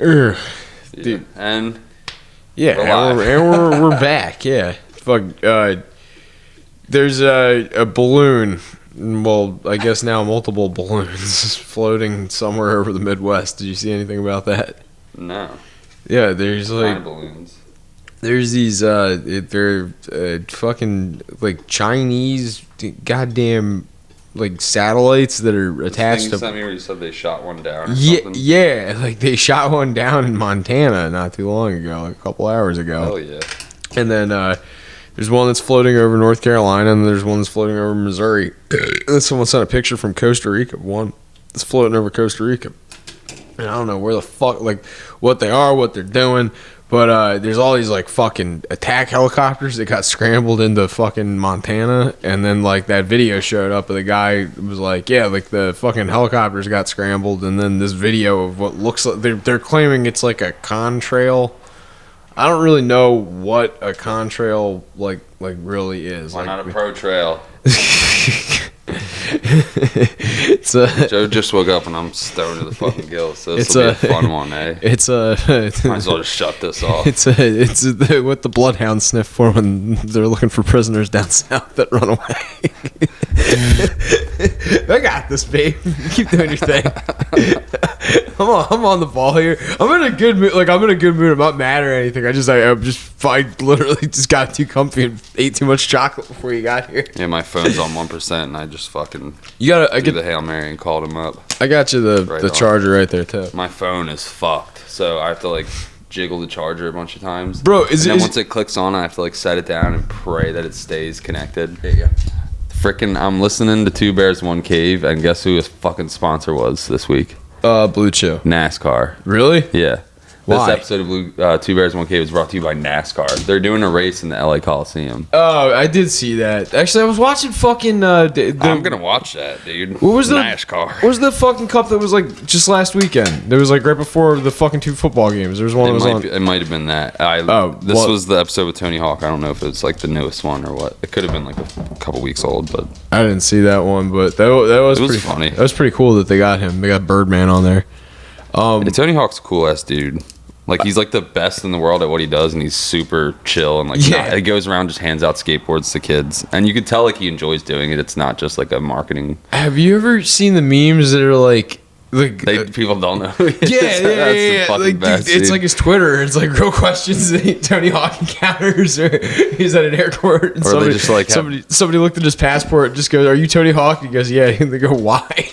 Dude. And we're back. Yeah, fuck. There's a balloon. Well, I guess now multiple balloons floating somewhere over the Midwest. Did you see anything about that? No. Yeah, there's like balloons. There's these they're fucking like Chinese goddamn like satellites that are attached to. You sent me where you said they shot one down. Yeah, like they shot one down in Montana not too long ago, like a couple hours ago. Hell yeah. And then there's one that's floating over North Carolina, and there's one that's floating over Missouri. And someone sent a picture from Costa Rica. One that's floating over Costa Rica. And I don't know where the fuck, like, what they are, what they're doing. But there's all these, like, fucking attack helicopters that got scrambled into fucking Montana. And then, like, that video showed up, and the guy was like, yeah, like, the fucking helicopters got scrambled. And then this video of what looks like, they're claiming it's like a contrail. I don't really know what a contrail, like really is. Why like, not a pro trail? It's Joe just woke up and I'm stoned to the fucking gills, so this will be a fun one, eh? Might as well just shut this off. It's what the bloodhounds sniff for when they're looking for prisoners down south that run away. I got this, babe. Keep doing your thing. I'm on the ball here. I'm in a good mood. Like, I'm in a good mood. I'm not mad or anything. I literally just got too comfy and ate too much chocolate before you got here. Yeah, my phone's on 1%, and I just fucking did the Hail Mary and called him up. I got you the charger right there too. My phone is fucked, so I have to like jiggle the charger a bunch of times. Bro, once it clicks on, I have to like set it down and pray that it stays connected. There you go. I'm listening to Two Bears, One Cave, and guess who his fucking sponsor was this week? Blue Chew. NASCAR. Really? Yeah. Why? This episode of Two Bears, One Cave is brought to you by NASCAR. They're doing a race in the LA Coliseum. Oh, I did see that. Actually, I was watching fucking. I'm gonna watch that, dude. What was the NASCAR? What was the fucking cup that was like just last weekend? There was like right before the fucking 2 football games. There was one that was on. It might have been that. This was the episode with Tony Hawk. I don't know if it's like the newest one or what. It could have been like a couple weeks old, but I didn't see that one. But that was pretty funny. That was pretty cool that they got him. They got Birdman on there. Tony Hawk's a cool ass dude. Like, he's like the best in the world at what he does, and he's super chill, and like he goes around, just hands out skateboards to kids, and you can tell like he enjoys doing it. It's not just like a marketing. Have you ever seen the memes that are like people don't know? Yeah. Like, dude, it's like his Twitter. It's like real questions that Tony Hawk encounters, or he's at an airport, and somebody looked at his passport, and just goes, "Are you Tony Hawk?" He goes, "Yeah." And they go, "Why?"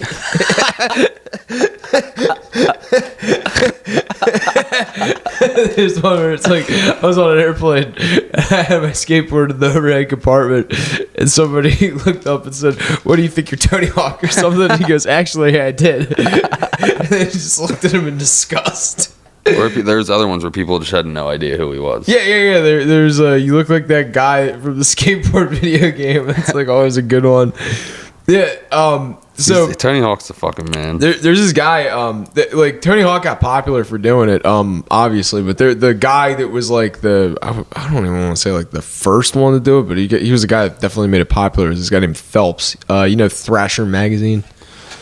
There's one where it's like I was on an airplane and I had my skateboard in the overhead compartment, and somebody looked up and said, "What do you think, you're Tony Hawk or something?" And he goes, "Actually, yeah, I did." And they just looked at him in disgust. Or there's other ones where people just had no idea who he was. Yeah. There's you look like that guy from the skateboard video game. That's like always a good one. Yeah. So Tony Hawk's the fucking man. There's this guy, like Tony Hawk got popular for doing it, obviously, but the guy that was like I don't even want to say like the first one to do it, but he was a guy that definitely made it popular. This guy named Phelps. Thrasher magazine.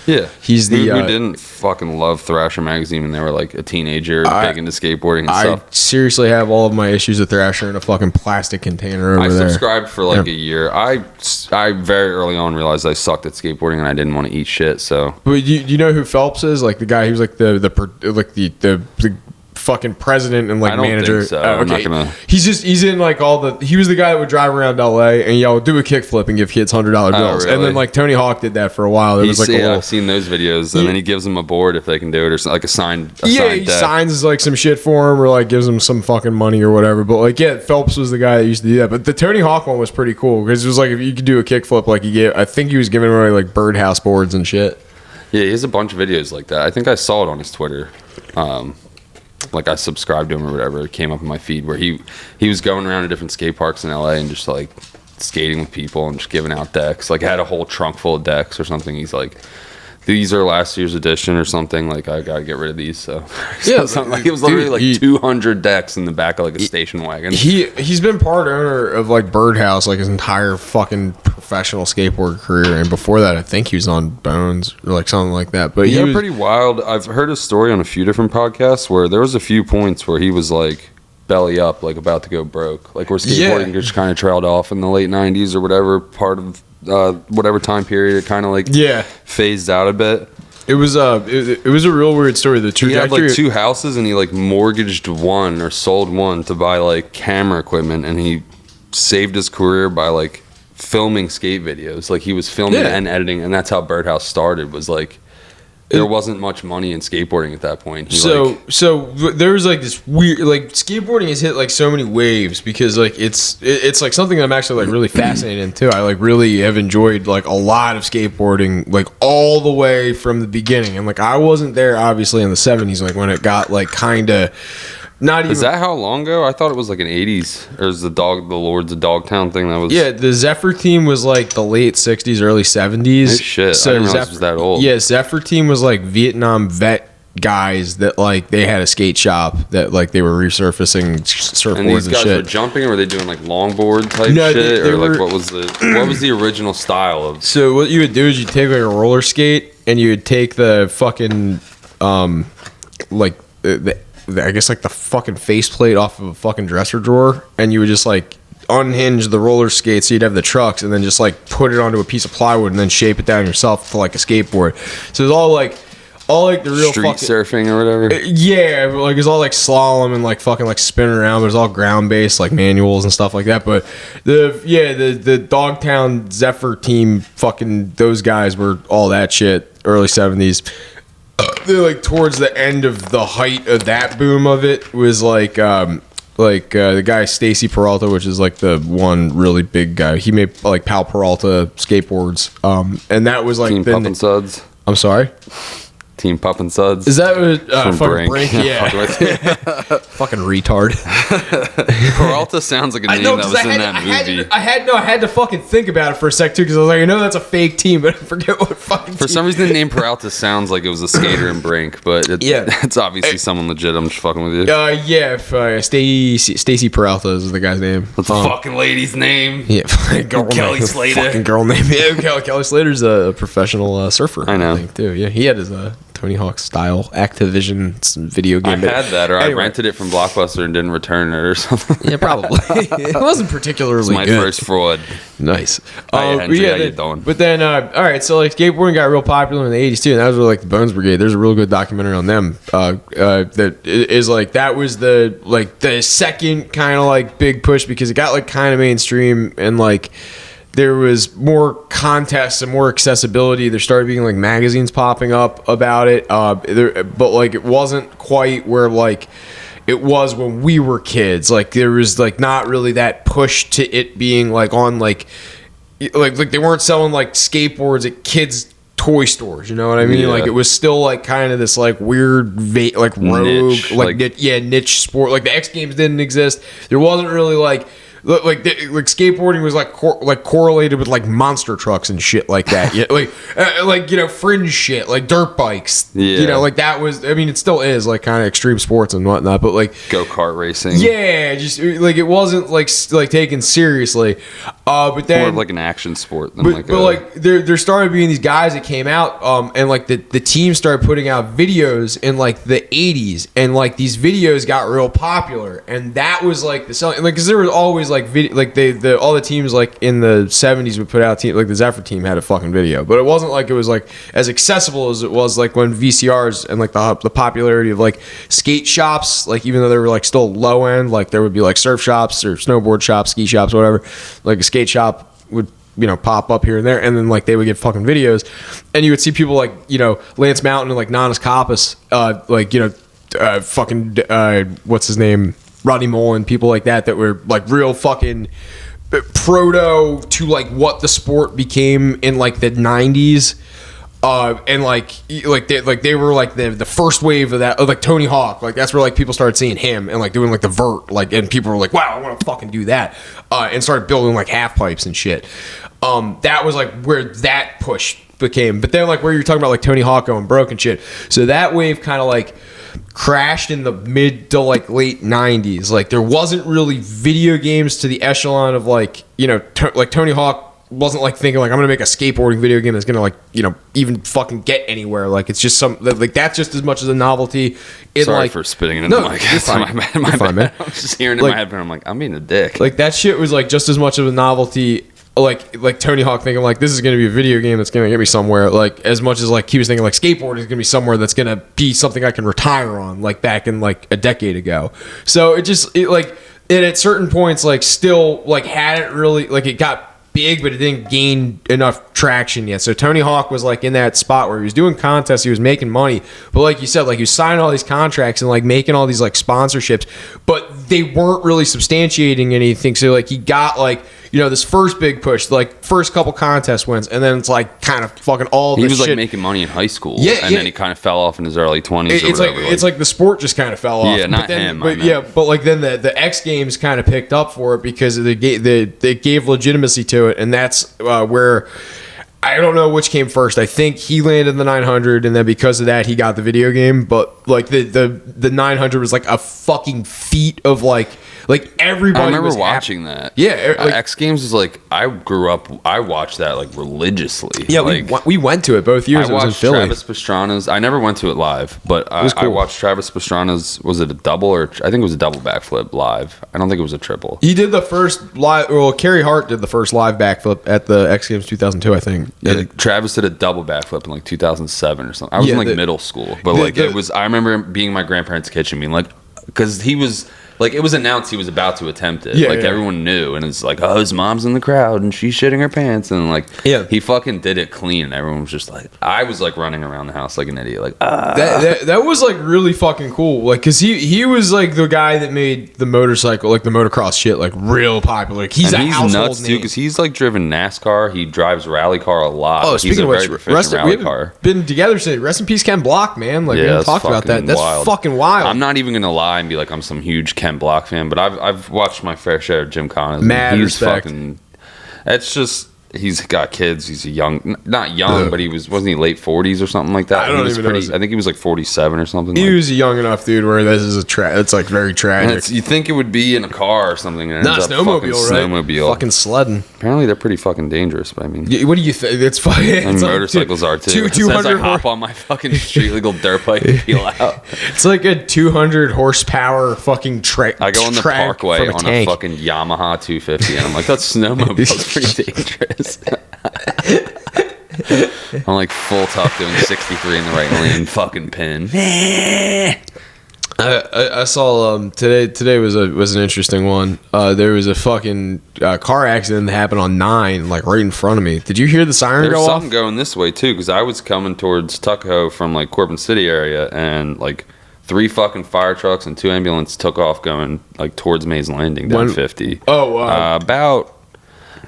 Yeah, he's the who didn't fucking love Thrasher magazine when they were like a teenager, big into skateboarding and stuff. I seriously have all of my issues with Thrasher in a fucking plastic container over there. I subscribed for like a year. I very early on realized I sucked at skateboarding and I didn't want to eat shit. So, but you know who Phelps is? Like the guy who's like the fucking president and like I don't manager. Think so. Okay. I'm not gonna. He's in like he was the guy that would drive around LA and yell, "Do a kickflip and give kids $100 bills." Really? And then like Tony Hawk did that for a while. There was like I've seen those videos, and then he gives them a board if they can do it, or something, like a signed he deck. signs like some shit for him, or like gives him some fucking money or whatever. But like, yeah, Phelps was the guy that used to do that. But the Tony Hawk one was pretty cool because it was like if you could do a kickflip, like I think he was giving away like birdhouse boards and shit. Yeah, he has a bunch of videos like that. I think I saw it on his Twitter. Like I subscribed to him or whatever. It came up in my feed where he was going around to different skate parks in LA and just like skating with people and just giving out decks. Like had a whole trunk full of decks or something. He's like these are last year's edition or something. Like, I gotta get rid of these. So Yeah, something like it was literally like 200 decks in the back of like a station wagon. He's been part owner of like Birdhouse like his entire fucking professional skateboard career, and before that, I think he was on Bones or like something like that. But yeah, pretty wild. I've heard a story on a few different podcasts where there was a few points where he was like belly up, like about to go broke, like where skateboarding just kind of trailed off in the late 90s or whatever part of whatever time period it kind of like phased out a bit. It was it was a real weird story. The trajectory. He had like 2 houses and he like mortgaged one or sold one to buy like camera equipment, and he saved his career by like filming skate videos. Like he was filming and editing, and that's how Birdhouse started. Was like there wasn't much money in skateboarding at that point. So there was like this weird, like skateboarding has hit like so many waves because like it's like something I'm actually like really fascinated in too. I like really have enjoyed like a lot of skateboarding like all the way from the beginning, and like I wasn't there obviously in the 70s like when it got like kind of. Not even. Is that how long ago? I thought it was like an 80s. Or is the Lords of Dogtown thing that was? Yeah, the Zephyr team was like the late 60s, early 70s. Hey, shit, so I didn't realize it was that old. Yeah, Zephyr team was like Vietnam vet guys that like they had a skate shop that like they were resurfacing surfboards and these guys shit. were jumping, or were they doing like longboard type shit, or like what was the original style of? So what you would do is you take like a roller skate and you would take the fucking like the I guess like the fucking faceplate off of a fucking dresser drawer, and you would just like unhinge the roller skate so you'd have the trucks, and then just like put it onto a piece of plywood and then shape it down yourself to like a skateboard. So it's all like the real street fucking surfing or whatever. Yeah, like it's all like slalom and like fucking like spinning around, but it's all ground based like manuals and stuff like that. But the Dogtown Zephyr team, fucking those guys were all that shit early 70s. They're like towards the end of the height of that boom of it was like the guy Stacy Peralta, which is like the one really big guy. He made like Pal Peralta skateboards, and that was like Team Pup and Suds. I'm sorry. Team Pup and Suds. Is that what, fucking Brink? Yeah. Fucking retard. Peralta sounds like a name that was in that movie. I had to fucking think about it for a sec too, because I was like, I know that's a fake team, but I forget what fucking. For some reason, the name Peralta sounds like it was a skater in Brink, but it's obviously someone legit. I'm just fucking with you. Stacy Peralta is the guy's name. What's the fucking lady's name? Yeah, Kelly Slater. Fucking girl name. Yeah, Kelly Slater's a professional surfer. I know. I think, too. Yeah, he had his Tony Hawk style Activision video game. I had that, or anyway. I rented it from Blockbuster and didn't return it or something. Yeah, probably. It wasn't particularly good. It's my first fraud. Nice. Henry, how you doing? But then, all right, so like skateboarding got real popular in the 80s too, and that was like the Bones Brigade. There's a real good documentary on them. That is like that was the second kind of like big push, because it got like kind of mainstream, and like there was more contests and more accessibility. There started being like magazines popping up about it, but like it wasn't quite where like it was when we were kids. Like there was like not really that push to it being like on like they weren't selling like skateboards at kids' toy stores. You know what I mean? Yeah. Like it was still like kind of this like weird like rogue niche sport. Like the X Games didn't exist. There wasn't really like skateboarding was like correlated with like monster trucks and shit like that. Yeah, like you know, fringe shit like dirt bikes. Yeah, you know, like that was. I mean, it still is like kind of extreme sports and whatnot. But like go-kart racing. Yeah, just like it wasn't like taken seriously. But then more of like an action sport. Than like there started being these guys that came out, and like the team started putting out videos in like the 80s, and like these videos got real popular, and that was like the selling. Like because there was always like video, like all the teams like in the 70s would put out like the Zephyr team had a fucking video, but it wasn't like it was like as accessible as it was like when VCRs and like the popularity of like skate shops, like even though they were like still low end, like there would be like surf shops or snowboard shops, ski shops, whatever. Like a skate shop would, you know, pop up here and there, and then like they would get fucking videos, and you would see people like, you know, Lance Mountain and like Nanas Kappas, like, you know, fucking what's his name, Rodney Mullen, people like that were like real fucking proto to like what the sport became in like the 90s, and they were like the first wave of that, of like Tony Hawk. Like that's where like people started seeing him and like doing like the vert, like, and people were like, wow, I want to fucking do that, and started building like half pipes and shit. That was like where that push became. But then like where you're talking about like Tony Hawk going broke and shit. So that wave kind of like crashed in the mid to like late 90s. Like there wasn't really video games to the echelon of like, you know, like Tony Hawk wasn't like thinking like I'm gonna make a skateboarding video game that's gonna like, you know, even fucking get anywhere. Like it's just some like that's just as much as a novelty. Sorry like, for spitting it in the mic. My bad. I'm just hearing it in my head, but I'm like, I'm being a dick. Like that shit was like just as much of a novelty. Like Tony Hawk thinking like this is gonna be a video game that's gonna get me somewhere. Like as much as like he was thinking like skateboarding is gonna be somewhere that's gonna be something I can retire on. Like back in like a decade ago. So it at certain points like still like hadn't really like it got big, but it didn't gain enough traction yet. So Tony Hawk was like in that spot where he was doing contests, he was making money, but like you said, like he was signing all these contracts and like making all these like sponsorships, but they weren't really substantiating anything. So like he got like, you know, this first big push, like first couple contest wins, and then it's like kind of fucking all this shit. He was like making money in high school, and then he kind of fell off in his early 20s. It's like the sport just kind of fell off. Yeah, not him. But like then the X Games kind of picked up for it because they gave legitimacy to it, and that's where I don't know which came first. I think he landed the 900, and then because of that, he got the video game. But like the 900 was like a fucking feat of like everybody. I remember was watching that. Yeah, like, X Games was like I grew up. I watched that like religiously. Yeah, like, we went to it both years. I it was in watched Philly. Travis Pastrana's. I never went to it live, but it was cool. I watched Travis Pastrana's. Was it a double or I think it was a double backflip live? I don't think it was a triple. He did the first live. Well, Carey Hart did the first live backflip at the X Games 2002, I think. Yeah, Travis did a double backflip in like 2007 or something. I was in like middle school, but it was. I remember being in my grandparents' kitchen, being like, because he was. Like, it was announced he was about to attempt it. Everyone knew. And it's like, oh, his mom's in the crowd and she's shitting her pants. And, like, he fucking did it clean. And everyone was just like, I was, like, running around the house like an idiot. Like, That was, like, really fucking cool. Like, because he was, like, the guy that made the motorcycle, like, the motocross shit, like, real popular. Like, he's household nuts, name. too, because he's, like, driven NASCAR. He drives rally car a lot. Oh, speaking of which, rally car. Been together since. Rest in peace, Ken Block, man. Like, we haven't talked about that. That's fucking wild. I'm not even going to lie and be like, I'm some huge Ken Block fan, but I've watched my fair share of Jim Connors. Mad respect. It's just he's got kids. He's not young, but wasn't he late 40s or something like that? I don't even know. I think he was like 47 or something. He was young enough, dude, where this is it's like very tragic. You think it would be in a car or something, and not snowmobile, right? Snowmobile, fucking sledding. Apparently, they're pretty fucking dangerous. But I mean, what do you think? It's fucking. And motorcycles are too. 200. I hop on my fucking street legal dirt bike and peel out. It's like a 200 horsepower fucking track. I go on the parkway on a fucking Yamaha 250, and I'm like, that snowmobile's pretty dangerous. I'm like full tough doing 63 in the right lane, fucking pin. I saw today was an interesting one. There was a fucking car accident that happened on 9, like right in front of me. Did you hear the siren go off? There's something going this way too, because I was coming towards Tuckahoe from like Corbin City area, and like 3 fucking fire trucks and 2 ambulances took off going like towards Mays Landing down 50. Oh, wow. About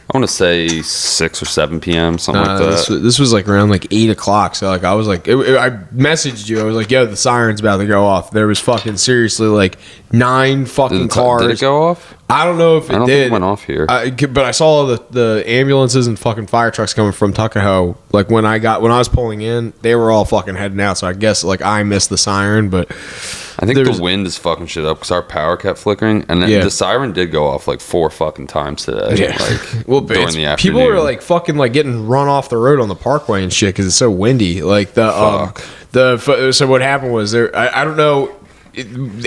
I want to say 6 or 7 p.m. something like that. This was like around like 8 o'clock. So like I was like, I messaged you. I was like, yo, the siren's about to go off. There was fucking seriously like 9 fucking cars. Did it go off? I don't know if it did. I don't think it went off here. But I saw the ambulances and fucking fire trucks coming from Tuckahoe. Like when I was pulling in, they were all fucking heading out. So I guess like I missed the siren, but I think the wind is fucking shit up because our power kept flickering, and then the siren did go off like 4 fucking times today. Yeah. Like during the afternoon. People are like fucking like getting run off the road on the parkway and shit because it's so windy. Like so what happened was I don't know.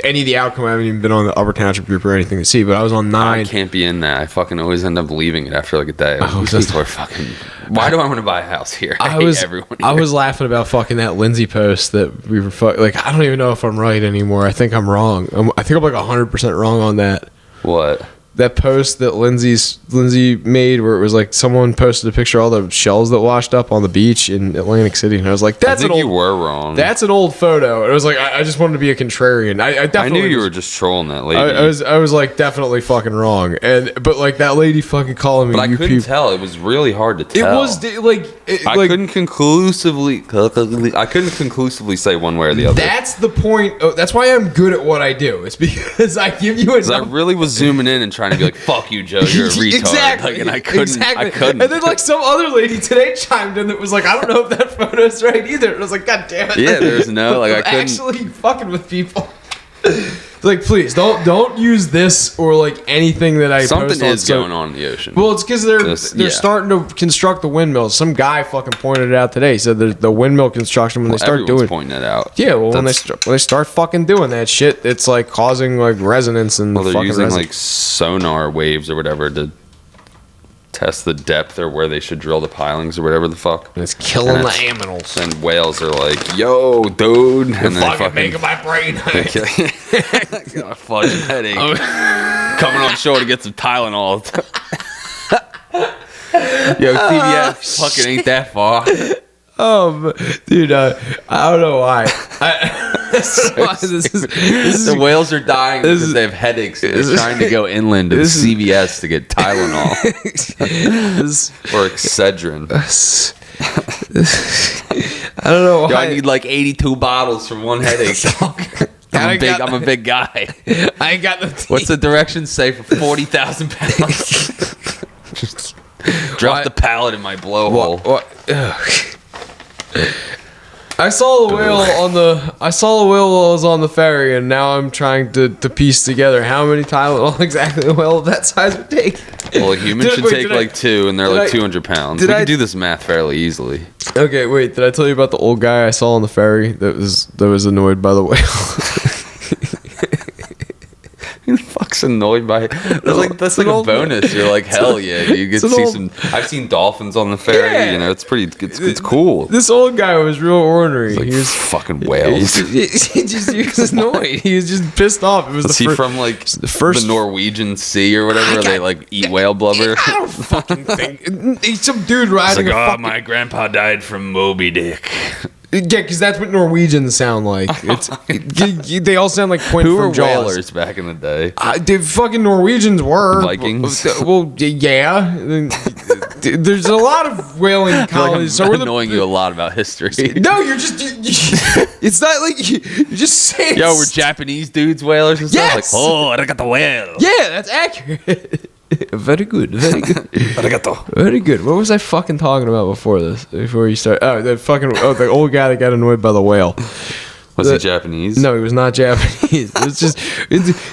Any of the outcome. I haven't even been on the Upper Township group or anything to see, but I was on 9. I can't be in that. I fucking always end up leaving it after like a day. Why do I want to buy a house here? I hate everyone here. I was laughing about fucking that Lindsay post that we were like. I don't even know if I'm right anymore. I think I'm wrong. I think I'm like 100% wrong on that. What? That post that Lindsay made where it was like someone posted a picture of all the shells that washed up on the beach in Atlantic City, and I was like, you were wrong. That's an old photo. And I was like, I just wanted to be a contrarian. I knew you were just trolling that lady. I was like definitely fucking wrong, but like that lady fucking calling me. But I couldn't tell. It was really hard to tell. It was I couldn't conclusively say one way or the other. That's the point. That's why I'm good at what I do. It's because I give you a. I really was zooming in and trying trying to be like, fuck you, Joe, you're a retard. Exactly. Like, and I couldn't. And then like some other lady today chimed in that was like, I don't know if that photo's right either. And I was like, God damn it. Yeah, there's no, like, I couldn't. Actually fucking with people. Like, please don't use this or like anything that I Something post on is going on in the ocean. Well, it's because they're starting to construct the windmills. Some guy fucking pointed it out today. He said the windmill construction when they start doing pointing it out. Yeah, well, when they start fucking doing that shit, it's like causing like resonance and they're fucking using resonance. like sonar waves or whatever to test the depth or where they should drill the pilings or whatever the fuck. And it's killing the aminals. And whales are like, yo, dude. And they're fucking making my brain hurt. Got a fucking headache. Coming on shore to get some Tylenol. Yo, CVS fucking ain't that far. Dude, I don't know why. The whales are dying because they have headaches. They're trying to go inland to CVS to get Tylenol or Excedrin. I don't know why. Yo, I need like 82 bottles for one headache. I'm a big guy. I ain't got no teeth. What's the directions say for 40,000 pounds? Drop the pallet in my blowhole. What? I saw the whale while I was on the ferry, and now I'm trying to piece together how many Tylenol exactly a whale of that size would take. Well, a human should take like 2, and they're like 200 pounds. We can do this math fairly easly. Okay, wait. Did I tell you about the old guy I saw on the ferry that was annoyed by the whale? Who the fuck's annoyed by it? That's like a bonus. You're like, hell yeah, you get to see some. I've seen dolphins on the ferry. Yeah. You know, it's it's cool. This old guy was real ornery. Like, he was fucking whales. He was annoyed. He was just pissed off. It was Was he from like the Norwegian Sea or whatever? Where they like eat whale blubber. I don't fucking think. He's some dude riding It's like, a fucking. my grandpa died from Moby Dick. Yeah, because that's what Norwegians sound like. They all sound like Point Who from were Jaws. whalers back in the day? The fucking Norwegians were Vikings. Well, yeah. There's a lot of whaling I feel like colonies. I'm So we're annoying you a lot about history. No, you're just. It's not like you're just saying. Yo, we're Japanese dudes whalers and stuff? Yes! Like, oh, I got the whale. Yeah, that's accurate. Very good. Very good. Arigato. Very good. What was I fucking talking about before this? Before you start? The old guy that got annoyed by the whale. Was he Japanese? No, he was not Japanese.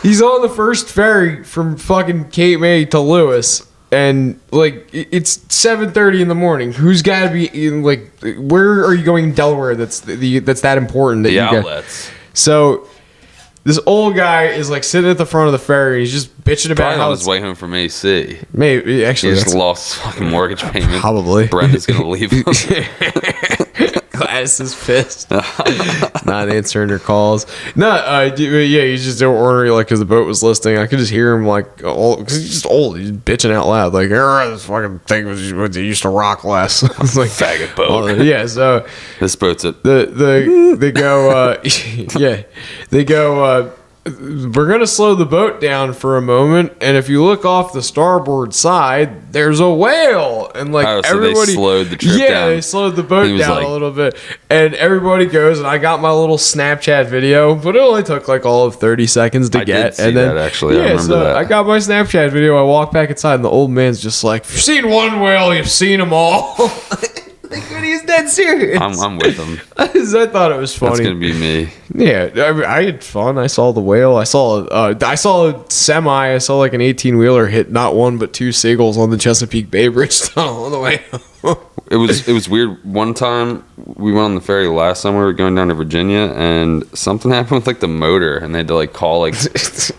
He's on the first ferry from fucking Cape May to Lewis, and like it's 7:30 in the morning. Who's got to be in, like? Where are you going in Delaware? That's that important. That The you outlets. So this old guy is like sitting at the front of the ferry. He's just bitching about Probably how on his way home from AC. Maybe actually He just lost his fucking mortgage payment. Probably. Brenda's gonna leave him. Gladys is pissed. Not answering her calls. Yeah, he's just ornery, like, because the boat was listing. I could just hear him, like, because he's just old. He's bitching out loud, like, this fucking thing was used to rock less. It's like faggot boat. Yeah, so This boat's a they go, they go. We're gonna slow the boat down for a moment, and if you look off the starboard side, there's a whale, and like so everybody they slowed the trip down. Yeah, they slowed the boat was down like- a little bit, and everybody goes, and I got my little Snapchat video, but it only took like all of 30 seconds to I get. did see and then that, actually. I remember so that. I got my Snapchat video. I walk back inside, and the old man's just like, "If you've seen one whale, you've seen them all." Like, he's dead serious. I'm with him. I thought it was funny. That's gonna be me. Yeah, I had fun. I saw the whale. I saw a semi. I saw like an 18-wheeler hit not one but two seagulls on the Chesapeake Bay Bridge tunnel on the way home. It was weird. One time we went on the ferry last summer. We were going down to Virginia, and something happened with like the motor, and they had to like call like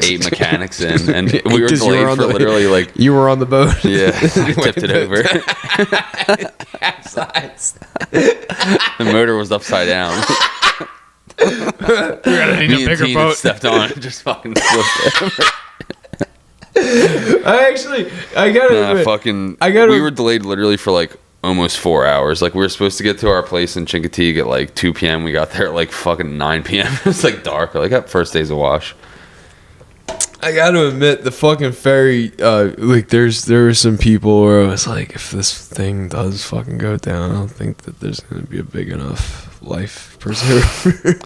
8 mechanics in, and we were delayed for literally like. You were on the boat. Yeah, I tipped it over. The motor was upside down. We're gonna need a bigger Tina boat. stepped on it, just fucking flipped over. I gotta admit, we were delayed literally for like almost 4 hours. Like we were supposed to get to our place in Chincoteague at like 2 p.m. We got there at like fucking 9 p.m. It was like dark. Like that first day's a wash. I gotta admit, the fucking ferry, like there were some people where I was like, if this thing does fucking go down, I don't think that there's gonna be a big enough life preserver.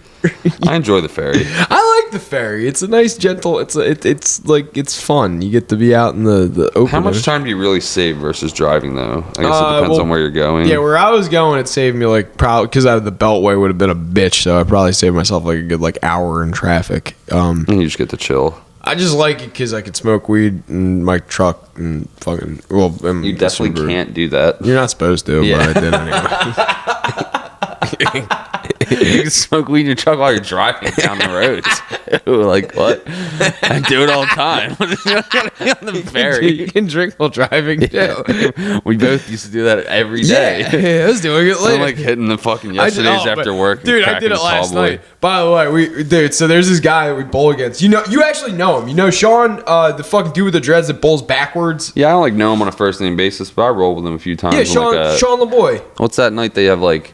I enjoy the ferry. I like the ferry. It's a nice, gentle. It's like it's fun. You get to be out in the open. How much time do you really save versus driving though? I guess it depends on where you're going. Yeah, where I was going, it saved me like probably because out of the Beltway would have been a bitch. So I probably saved myself like a good like hour in traffic. And you just get to chill. I just like it because I could smoke weed in my truck and fucking. Well, you definitely can't do that. You're not supposed to, but I did anyway. You can smoke weed in your truck while you're driving down the road. Like what? I do it all the time. On the ferry, you can drink while driving too. We both used to do that every day. Yeah, I was doing it later. I'm like hitting the fucking yesterdays after work. Dude, I did it last night. By the way, dude. So there's this guy that we bowl against. You actually know him. You know Sean, the fucking dude with the dreads that bowls backwards. Yeah, I don't like know him on a first name basis, but I roll with him a few times. Yeah, Sean LeBoy. What's that night they have like?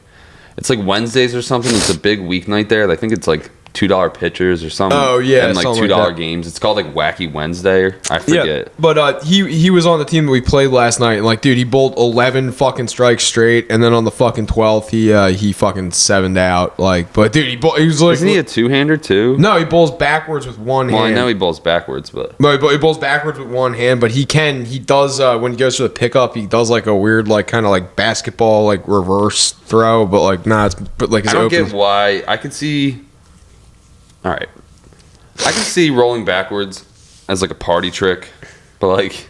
It's like Wednesdays or something. It's a big weeknight there. I think it's like $2 pitchers or something. Oh yeah, and like $2 games. It's called like Wacky Wednesday. I forget. Yeah, but he was on the team that we played last night. And like, dude, he bowled 11 fucking strikes straight, and then on the fucking 12th, he fucking 7'd out. Like, but dude, he was like, isn't he a two-hander too? No, he bowls backwards with one hand. Well, I know he bowls backwards, but he bowls backwards with one hand. But he does when he goes to the pickup, he does like a weird like kind of like basketball like reverse throw, but like I don't get why. I could see. All right, I can see rolling backwards as like a party trick, but like,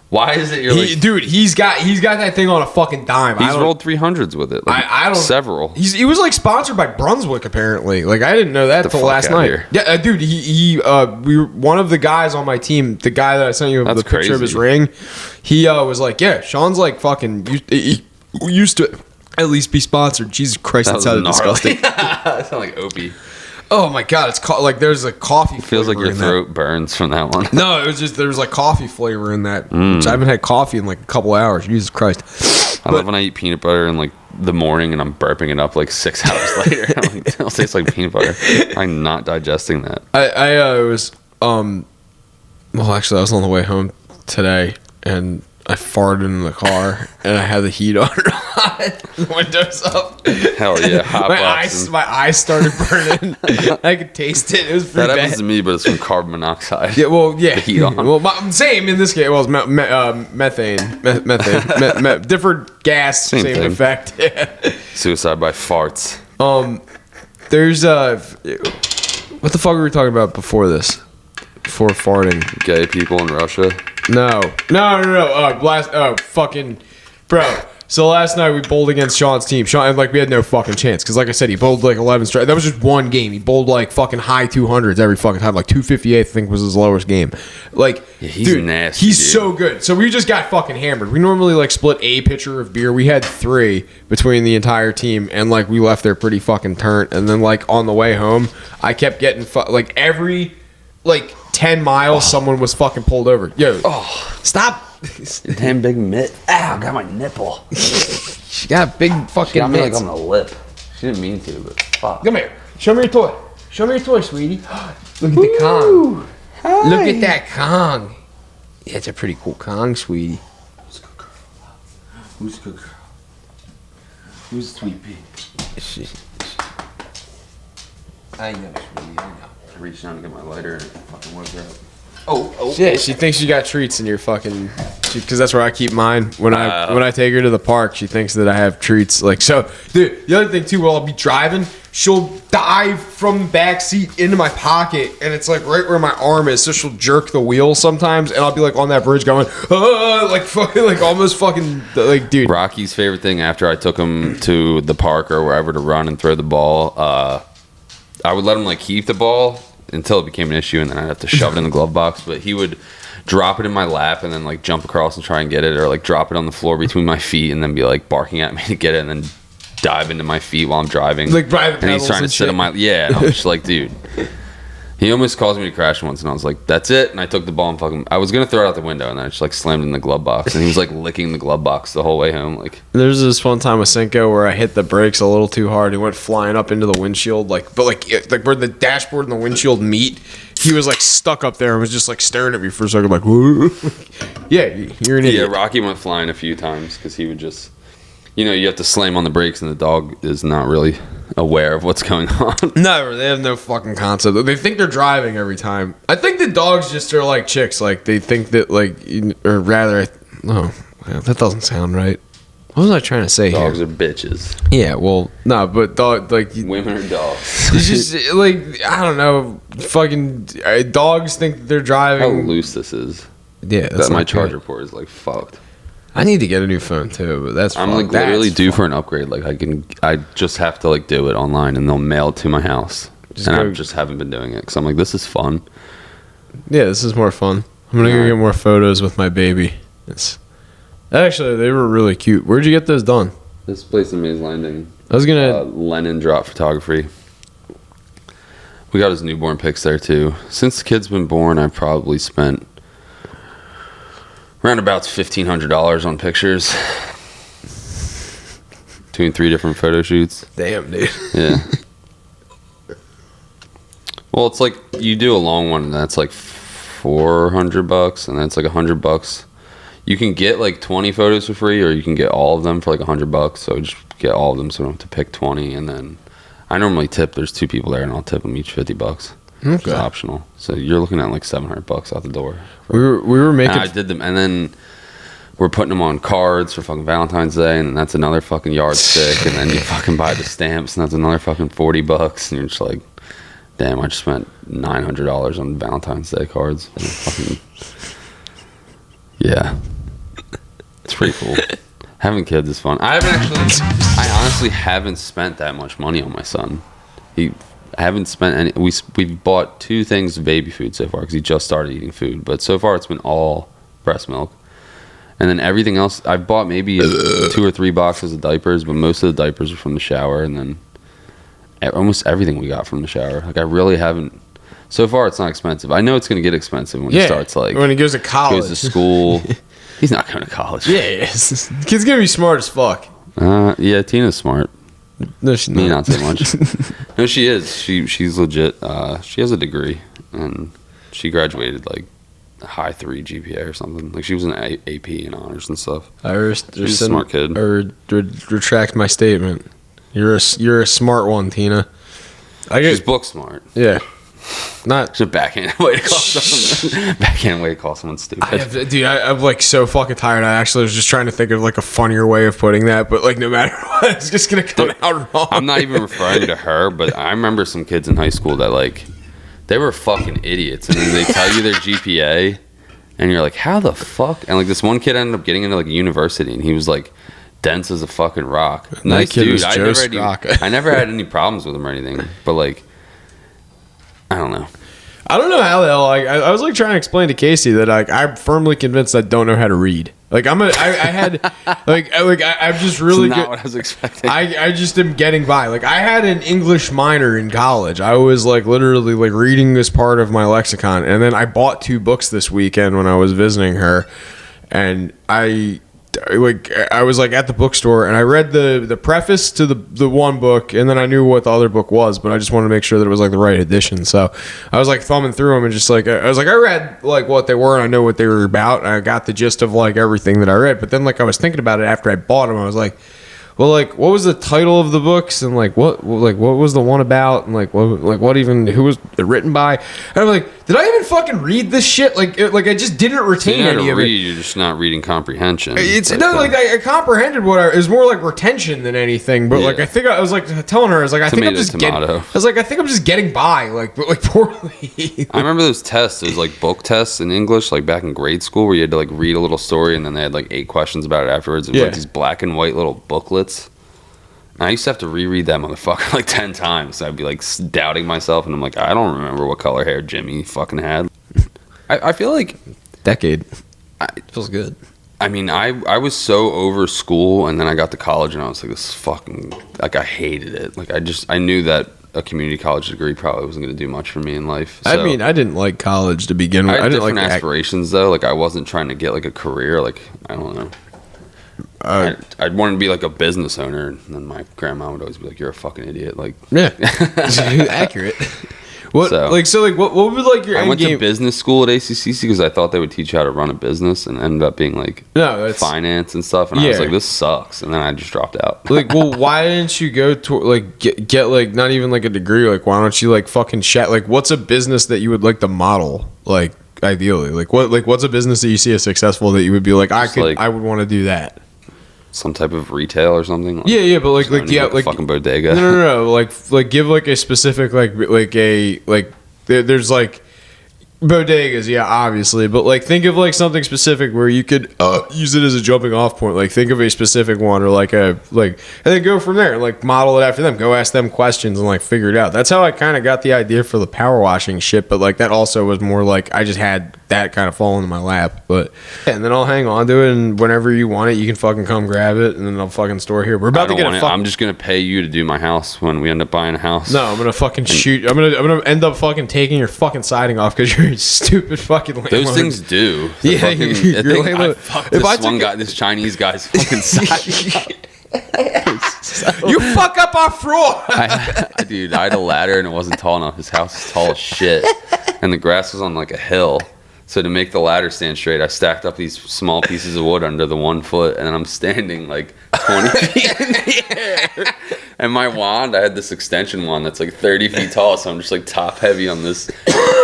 why is it dude? He's got that thing on a fucking dime. He's rolled 300s with it. Like, I don't several. He was like sponsored by Brunswick apparently. Like I didn't know that until last night. Here. Yeah, dude. We were one of the guys on my team. The guy that I sent you the picture of his ring. He was like, yeah, Sean's like fucking. He used to at least be sponsored. Jesus Christ, that sounded disgusting. That sounded like Opie. Oh my god, it's like there's a coffee. It feels like your throat burns from that one. No, it was just there's like coffee flavor in that. Which I haven't had coffee in like a couple hours. Jesus Christ! I love when I eat peanut butter in like the morning and I'm burping it up like 6 hours later. I'm like, it tastes like peanut butter. I'm not digesting that. I was well actually I was on the way home today and I farted in the car and I had the heat on, the windows up. Hell yeah, hot my eyes started burning. I could taste it. It was pretty bad. That happens to me, but it's from carbon monoxide. Yeah, well, yeah. The heat on. Well, same in this case. Well, it's methane, different gas, same effect. Yeah. Suicide by farts. There's what the fuck were we talking about before this? Before farting, gay people in Russia. No. Fucking bro. So last night we bowled against Sean's team. Sean, like we had no fucking chance because, like I said, he bowled like 11 straight. That was just one game. He bowled like fucking high 200s every fucking time. Like 258, I think was his lowest game. Like, yeah, he's dude, nasty. He's dude. so good. So we just got fucking hammered. We normally like split a pitcher of beer. We had 3 between the entire team, and like we left there pretty fucking turnt. And then like on the way home, I kept getting like every like 10 miles, someone was fucking pulled over. Yo, stop. Damn big mitt. Ow, got my nipple. She got a big fucking got me mitts. like on the lip. She didn't mean to, but fuck. Come here. Show me your toy. Show me your toy, sweetie. Look at the Kong. Hi. Look at that Kong. Yeah, it's a pretty cool Kong, sweetie. Who's a good girl? Who's a good girl? Who's sweet pea? I know, sweetie. I know. I reached down to get my lighter and it fucking woke her up. Oh. Yeah, she thinks you got treats in your fucking... Because that's where I keep mine. When I take her to the park, she thinks that I have treats. Like, so, dude, the other thing, too, while I'll be driving, she'll dive from the back seat into my pocket, and it's, like, right where my arm is, so she'll jerk the wheel sometimes, and I'll be, like, on that bridge going, like, fucking, like, almost fucking, like, dude. Rocky's favorite thing after I took him to the park or wherever to run and throw the ball, I would let him, like, keep the ball until it became an issue, and then I'd have to shove it in the glove box. But he would drop it in my lap and then like jump across and try and get it, or like drop it on the floor between my feet and then be like barking at me to get it, and then dive into my feet while I'm driving. Like private and he's trying to sit on my and I'm just like, dude. He almost caused me to crash once, and I was like, that's it. And I took the ball and fucking... I was going to throw it out the window, and then I just, like, slammed it in the glove box. And he was, like, licking the glove box the whole way home. Like, there's this one time with Cinco where I hit the brakes a little too hard. He went flying up into the windshield. Like where the dashboard and the windshield meet, he was, like, stuck up there and was just, like, staring at me for a second, like, whoa. Yeah, you're an idiot. Yeah, Rocky went flying a few times because he would just... you know, you have to slam on the brakes and the dog is not really aware of what's going on. No, they have no fucking concept. They think they're driving every time. I think the dogs just are like chicks. Like, they think that, like, or rather, no, that doesn't sound right. What was I trying to say Dogs here? are bitches. Yeah, well, no, but Women are dogs. It's just, like, I don't know, fucking dogs think that they're driving. How loose this is. Yeah, that's That my not charger good. port is like fucked. I need to get a new phone too, but that's I'm like that's literally due fucked. for an upgrade. Like I just have to like do it online and they'll mail it to my house. I just haven't been doing it because I'm like, this is fun. Yeah, this is more fun. I'm gonna go get more photos with my baby. Actually, they were really cute. Where'd you get those done? This place in Mays Landing. I was gonna. Lennon Drop Photography. We got his newborn pics there too. Since the kid's been born, I've probably spent around about $1,500 on pictures. 2 and 3 different photo shoots. Damn, dude. Yeah. Well, it's like you do a long one and that's like $400 and that's like $100. You can get like 20 photos for free, or you can get all of them for like $100. So just get all of them, so I don't have to pick 20. And then I normally tip. There's 2 people there, and I'll tip them each $50. Which is optional. So you're looking at like $700 out the door. We were making. And I did them, and then we're putting them on cards for fucking Valentine's Day, and then that's another fucking yardstick, and then you fucking buy the stamps, and that's another fucking $40, and you're just like, damn, I just spent $900 on Valentine's Day cards. And fucking, yeah. It's pretty cool. Having kids is fun. I honestly haven't spent that much money on my son. I haven't spent any. We've bought 2 things of baby food so far because he just started eating food. But so far it's been all breast milk, and then everything else I've bought maybe 2 or 3 boxes of diapers, but most of the diapers are from the shower, and then almost everything we got from the shower. Like I really haven't. So far it's not expensive. I know it's gonna get expensive when he starts like when he goes to college, goes to school. He's not going to college. Yeah, he is. The kid's gonna be smart as fuck. Yeah, Tina's smart. No, she's Me, not so much. No, she is. She's legit. She has a degree, and she graduated like a high 3 GPA or something. Like she was an AP and honors and stuff. She's a smart kid. Retract my statement. You're a smart one, Tina. She's book smart. Yeah. Not just a backhand way to call someone stupid. I'm like so fucking tired. I actually was just trying to think of like a funnier way of putting that, but like no matter what, it's just gonna come out wrong. I'm not even referring to her, but I remember some kids in high school that like they were fucking idiots, and then they tell you their GPA, and you're like, how the fuck? And like this one kid ended up getting into like a university, and he was like dense as a fucking rock. Nice dude. I never had any problems with him or anything, but like. I don't know how the hell I was like trying to explain to Casey that I'm firmly convinced I don't know how to read. Like I'm just really not good. What I was expecting. I just am getting by. Like I had an English minor in college. I was like literally like reading this part of my lexicon, and then I bought 2 books this weekend when I was visiting her, and I was like at the bookstore and I read the preface to the one book, and then I knew what the other book was, but I just wanted to make sure that it was like the right edition. So I was like thumbing through them and just like I read like what they were and I know what they were about, and I got the gist of like everything that I read. But then like I was thinking about it after I bought them, I was like, well, like what was the title of the books, and like what was the one about, and what even who was it written by? And I'm like, did I even fucking read this shit? Like I just didn't retain any of it. You're just not reading comprehension. I comprehended it was more like retention than anything. But like I was like telling her, I was like, I think I'm just getting by, like poorly. I remember those tests. It was like book tests in English, like back in grade school, where you had to like read a little story, and then they had like 8 questions about it afterwards. It was like these black and white little booklets. And I used to have to reread that motherfucker like 10 times. So I'd be like doubting myself, and I'm like, I don't remember what color hair Jimmy fucking had. I feel like decade. It feels good. I mean, I was so over school, and then I got to college, and I was like, this fucking, like, I hated it. Like, I knew that a community college degree probably wasn't going to do much for me in life. So I mean, I didn't like college to begin with. I had different aspirations, though. Like, I wasn't trying to get, like, a career. Like, I don't know. I'd want to be, like, a business owner, and then my grandma would always be like, you're a fucking idiot. Like, yeah. Accurate. What what would like your I end went game? to business school at ACCC because I thought they would teach you how to run a business, and ended up being like finance and stuff. And I was like, this sucks. And then I just dropped out. Like, well, why didn't you go to like get like not even like a degree? Like, why don't you like fucking like what's a business that you would like to model? Like, ideally, like what's a business that you see as successful that you would be like, I would want to do that. Some type of retail or something. Like, yeah, but like fucking bodega. No. Like give like a specific there's like bodegas, yeah, obviously, but like think of like something specific where you could use it as a jumping off point. Like think of a specific one or and then go from there. Like model it after them. Go ask them questions and like figure it out. That's how I kind of got the idea for the power washing shit. But like that also was more like I just had that kind of fall into my lap. But and then I'll hang on to it, and whenever you want it, you can fucking come grab it, and then I'll fucking store here. We're about to get I'm just gonna pay you to do my house when we end up buying a house. No, I'm gonna fucking shoot. I'm gonna end up fucking taking your fucking siding off because you're a stupid fucking landlord. Those things do. This Chinese guy's fucking siding. You fuck up our floor. Dude, I had a ladder and it wasn't tall enough. His house is tall as shit, and the grass was on like a hill. So to make the ladder stand straight, I stacked up these small pieces of wood under the 1 foot, and then I'm standing like 20 feet in the air. And my wand, I had this extension wand that's like 30 feet tall, so I'm just like top heavy on this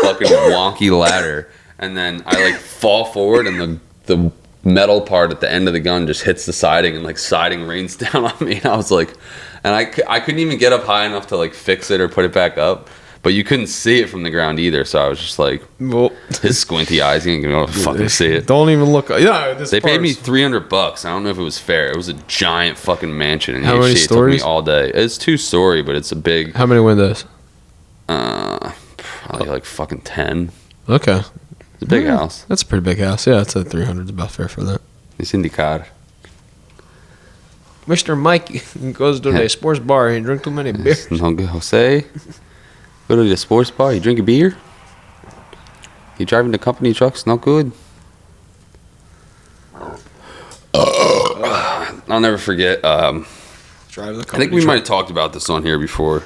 fucking wonky ladder. And then I like fall forward, and the metal part at the end of the gun just hits the siding, and like siding rains down on me. And I was like, and I couldn't even get up high enough to like fix it or put it back up. But you couldn't see it from the ground either, so I was just like, his squinty eyes, he ain't gonna be able to fucking see it. Don't even look. Yeah, they paid me $300. I don't know if it was fair. It was a giant fucking mansion, and how many stories? It took me all day. It's 2-story, but it's a big. How many windows? Probably like fucking 10. Okay, it's a big house. That's a pretty big house. Yeah, it's a 300 is about fair for that. It's indicar. Mr. Mike goes to the sports bar and drink too many beers. Jose. Go to the sports bar, you drink a beer? You driving the company trucks, not good. I'll never forget. I think we might have talked about this on here before.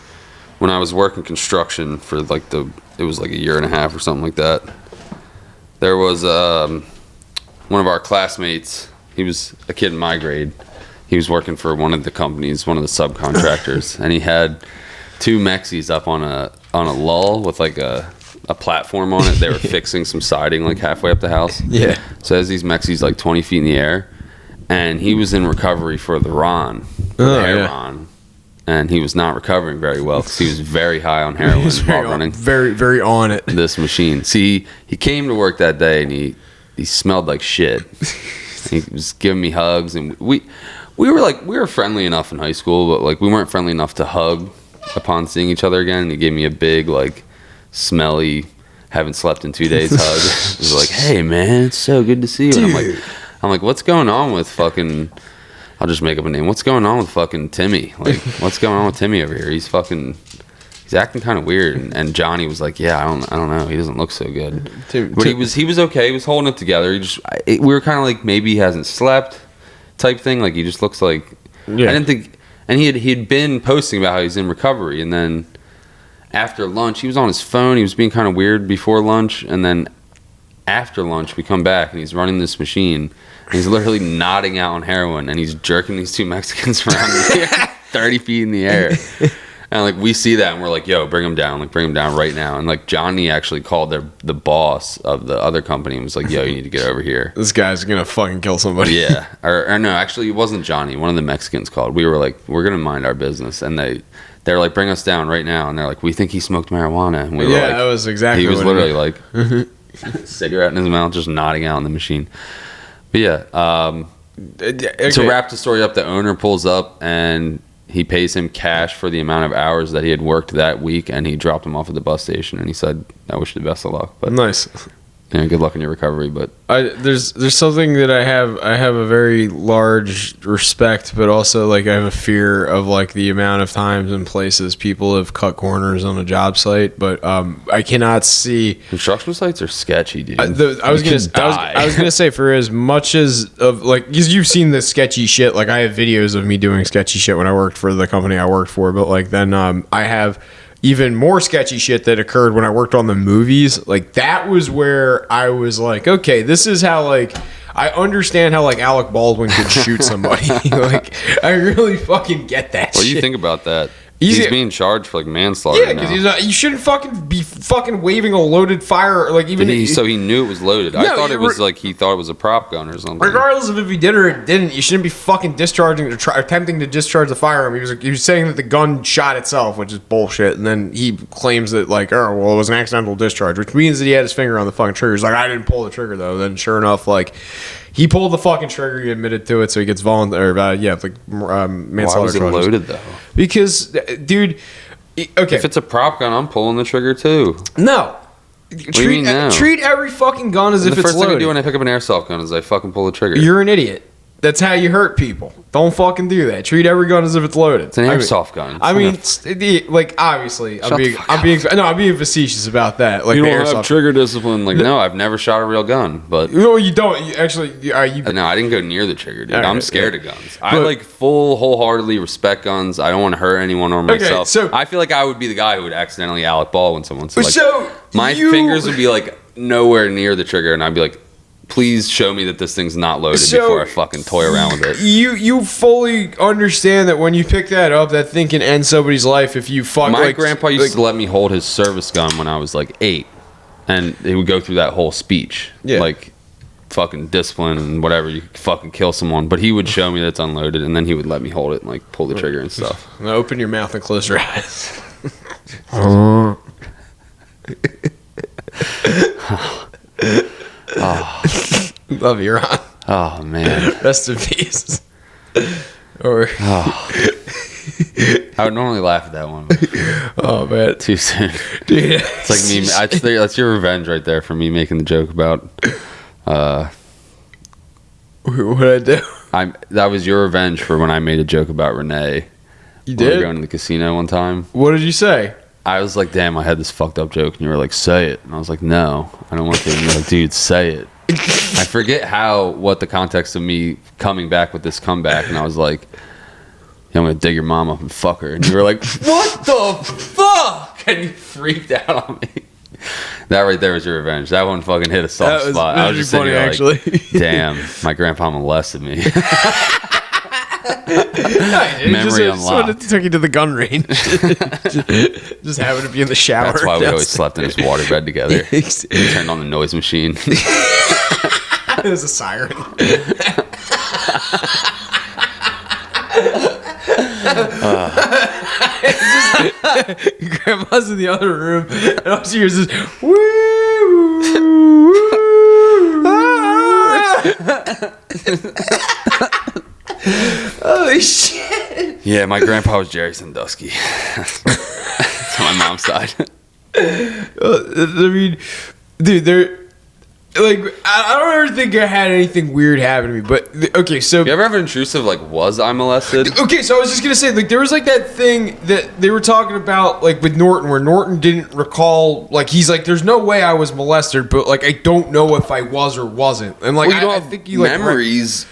When I was working construction for like it was like a year and a half or something like that. There was one of our classmates. He was a kid in my grade. He was working for one of the companies, one of the subcontractors, and he had 2 Mexis up on a lull with like a platform on it. They were fixing some siding like halfway up the house. Yeah. So as these Mexis like 20 feet in the air, and he was in recovery for the Ron, Ron, and he was not recovering very well because he was very high on heroin while running. Very, very on it. This machine. See, he came to work that day and he smelled like shit. He was giving me hugs, and we were friendly enough in high school, but like we weren't friendly enough to hug upon seeing each other again. And he gave me a big like smelly haven't slept in 2 days hug. He was like, hey man, it's so good to see you. And I'm like what's going on with fucking, I'll just make up a name, what's going on with fucking Timmy? Like what's going on with Timmy over here? He's acting kind of weird. And Johnny was like, yeah, I don't know, he doesn't look so good. But he was okay, he was holding it together. We were kind of like, maybe he hasn't slept type thing. Like he just looks like, I didn't think. And he had been posting about how he's in recovery, and then after lunch he was on his phone. He was being kind of weird before lunch, and then after lunch we come back and he's running this machine and he's literally nodding out on heroin, and he's jerking these 2 Mexicans around the air 30 feet in the air. And like we see that and we're like, yo, bring him down right now. And like Johnny actually called the boss of the other company and was like, yo, you need to get over here. This guy's gonna fucking kill somebody. Yeah. Or no, actually it wasn't Johnny. One of the Mexicans called. We were like, we're gonna mind our business. And they're like, bring us down right now. And they're like, we think he smoked marijuana. And we were like, that was exactly he was what literally like cigarette in his mouth, just nodding out on the machine. But yeah, to wrap the story up, the owner pulls up and he pays him cash for the amount of hours that he had worked that week, and he dropped him off at the bus station, and he said, I wish you the best of luck. But nice. Yeah, good luck in your recovery. But there's something that I have a very large respect, but also like I have a fear of like the amount of times and places people have cut corners on a job site. But I cannot see construction sites are sketchy, dude. I was gonna say, for as much as of like, because you've seen the sketchy shit. Like I have videos of me doing sketchy shit when I worked for the company I worked for. But like then I have even more sketchy shit that occurred when I worked on the movies. Like, that was where I was like, okay, this is how, like, I understand how, like, Alec Baldwin could shoot somebody. Like, I really fucking get that What do shit. you think about that? He's being charged for, like, manslaughter. Yeah, because you shouldn't fucking be fucking waving a loaded fire, like, even... So he knew it was loaded. I thought it was, like, he thought it was a prop gun or something. Regardless of if he did or it didn't, you shouldn't be fucking attempting to discharge the firearm. He was saying that the gun shot itself, which is bullshit, and then he claims that, like, oh, well, it was an accidental discharge, which means that he had his finger on the fucking trigger. He's like, I didn't pull the trigger, though. Then, sure enough, like... He pulled the fucking trigger. He admitted to it, so he gets manslaughter. Why was it loaded though? Because, dude, okay. If it's a prop gun, I'm pulling the trigger too. No. What do you mean no? Treat every fucking gun as if it's loaded. The first thing I do when I pick up an airsoft gun is I fucking pull the trigger. You're an idiot. That's how you hurt people. Don't fucking do that. Treat every gun as if it's loaded. It's an airsoft gun. I mean, like, obviously, I'm being facetious about that. Like, you don't have trigger discipline. Like, no, I've never shot a real gun. But no, you don't. No, I didn't go near the trigger, dude. I'm scared of guns. I like wholeheartedly respect guns. I don't want to hurt anyone or myself. So I feel like I would be the guy who would accidentally Alec Ball when someone said, like, my fingers would be like nowhere near the trigger, and I'd be like, please show me that this thing's not loaded before I fucking toy around with it. You fully understand that when you pick that up, that thing can end somebody's life if you fuck. My grandpa used to let me hold his service gun when I was like 8, and he would go through that whole speech, like fucking discipline and whatever. You could fucking kill someone, but he would show me that it's unloaded, and then he would let me hold it and like pull the trigger and stuff. Now open your mouth and close your eyes. Oh. Love you, Ron. Oh man, rest in peace. I would normally laugh at that one. Oh man, too soon, dude. It's like me. That's your revenge right there for me making the joke about. What did I do? That was your revenge for when I made a joke about Renee. You did? We were going to the casino one time. What did you say? I was like, damn, I had this fucked up joke. And you were like, say it. And I was like, no, I don't want to. And you're like, dude, say it. I forget what the context of me coming back with this comeback. And I was like, yeah, I'm going to dig your mom up and fuck her. And you were like, what the fuck? And you freaked out on me. That right there was your revenge. That one fucking hit a soft spot. I was just sitting here like, damn, my grandpa molested me. Memory unlocked. Took you to the gun range. just happened to be in the shower. That's why we always slept in his waterbed together. We turned on the noise machine. It was a siren. Grandma's in the other room, and all she hears is woo. Holy shit! Yeah, my grandpa was Jerry Sandusky. That's on my mom's side. I mean, dude, they're like, I don't ever think I had anything weird happen to me, but okay, so you ever have an intrusive like, was I molested? Okay, so I was just gonna say, like, there was like that thing that they were talking about, like with Norton, where Norton didn't recall, like, he's like, there's no way I was molested, but like, I don't know if I was or wasn't, and like, I think you memories.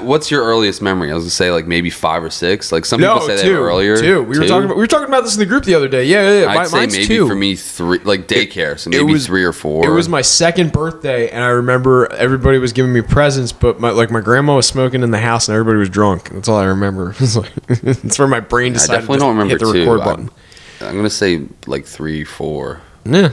What's your earliest memory? I was gonna say like maybe 5 or 6. Like some people say they were earlier. 2. We were talking about this in the group the other day. Yeah. I'd say maybe 2. For me 3, like daycare. So maybe 3 or 4. It was my second birthday, and I remember everybody was giving me presents, but my grandma was smoking in the house, and everybody was drunk. That's all I remember. It's where my brain decided. I definitely don't remember hit the record button. I'm gonna say like 3, 4. Yeah.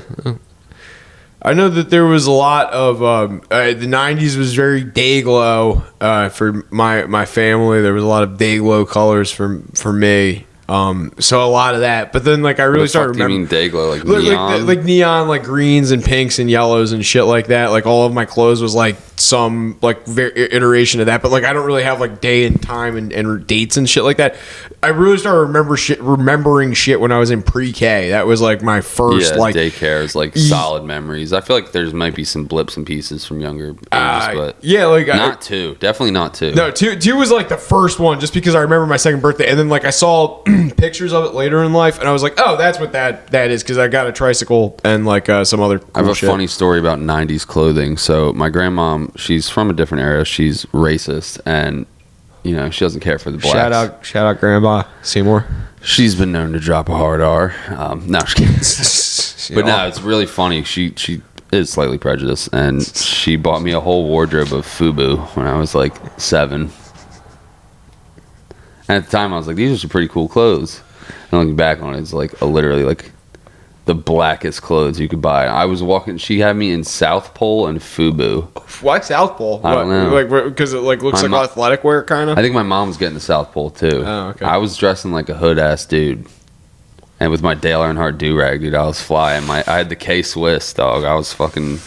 I know that there was a lot of the 90s was very day glow for my family. There was a lot of day glow colors for me. So a lot of that, but then like I really started remembering. You mean day glow, like neon? Like neon, like greens and pinks and yellows and shit like that. Like all of my clothes was like some like iteration of that, but like I don't really have like day and time and dates and shit like that. I really started remembering shit when I was in pre-K. That was like my first like daycare is like solid memories. I feel like there's might be some blips and pieces from younger ages, but yeah, like not 2, definitely not 2. No, 2 was like the first one, just because I remember my second birthday, and then like I saw pictures of it later in life, and I was like, oh, that's what that is, because I got a tricycle and like some other cool I have a shit. funny story about 90s clothing. So my grandmom, she's from a different era. She's racist, and she doesn't care for the blacks. Shout out Grandma Seymour. She's been known to drop a hard R. No, I'm just kidding. But no, it's really funny. She is slightly prejudiced, and she bought me a whole wardrobe of FUBU when I was like 7. And at the time, I was like, these are some pretty cool clothes. And looking back on it, it's like literally like the blackest clothes you could buy. I was walking. She had me in South Pole and FUBU. Why South Pole? I don't know. Like because it like looks like athletic wear kind of. I think my mom was getting the South Pole too. Oh, okay. I was dressing like a hood ass dude, and with my Dale Earnhardt do rag, dude, I was flying. I had the K Swiss, dog. I was fucking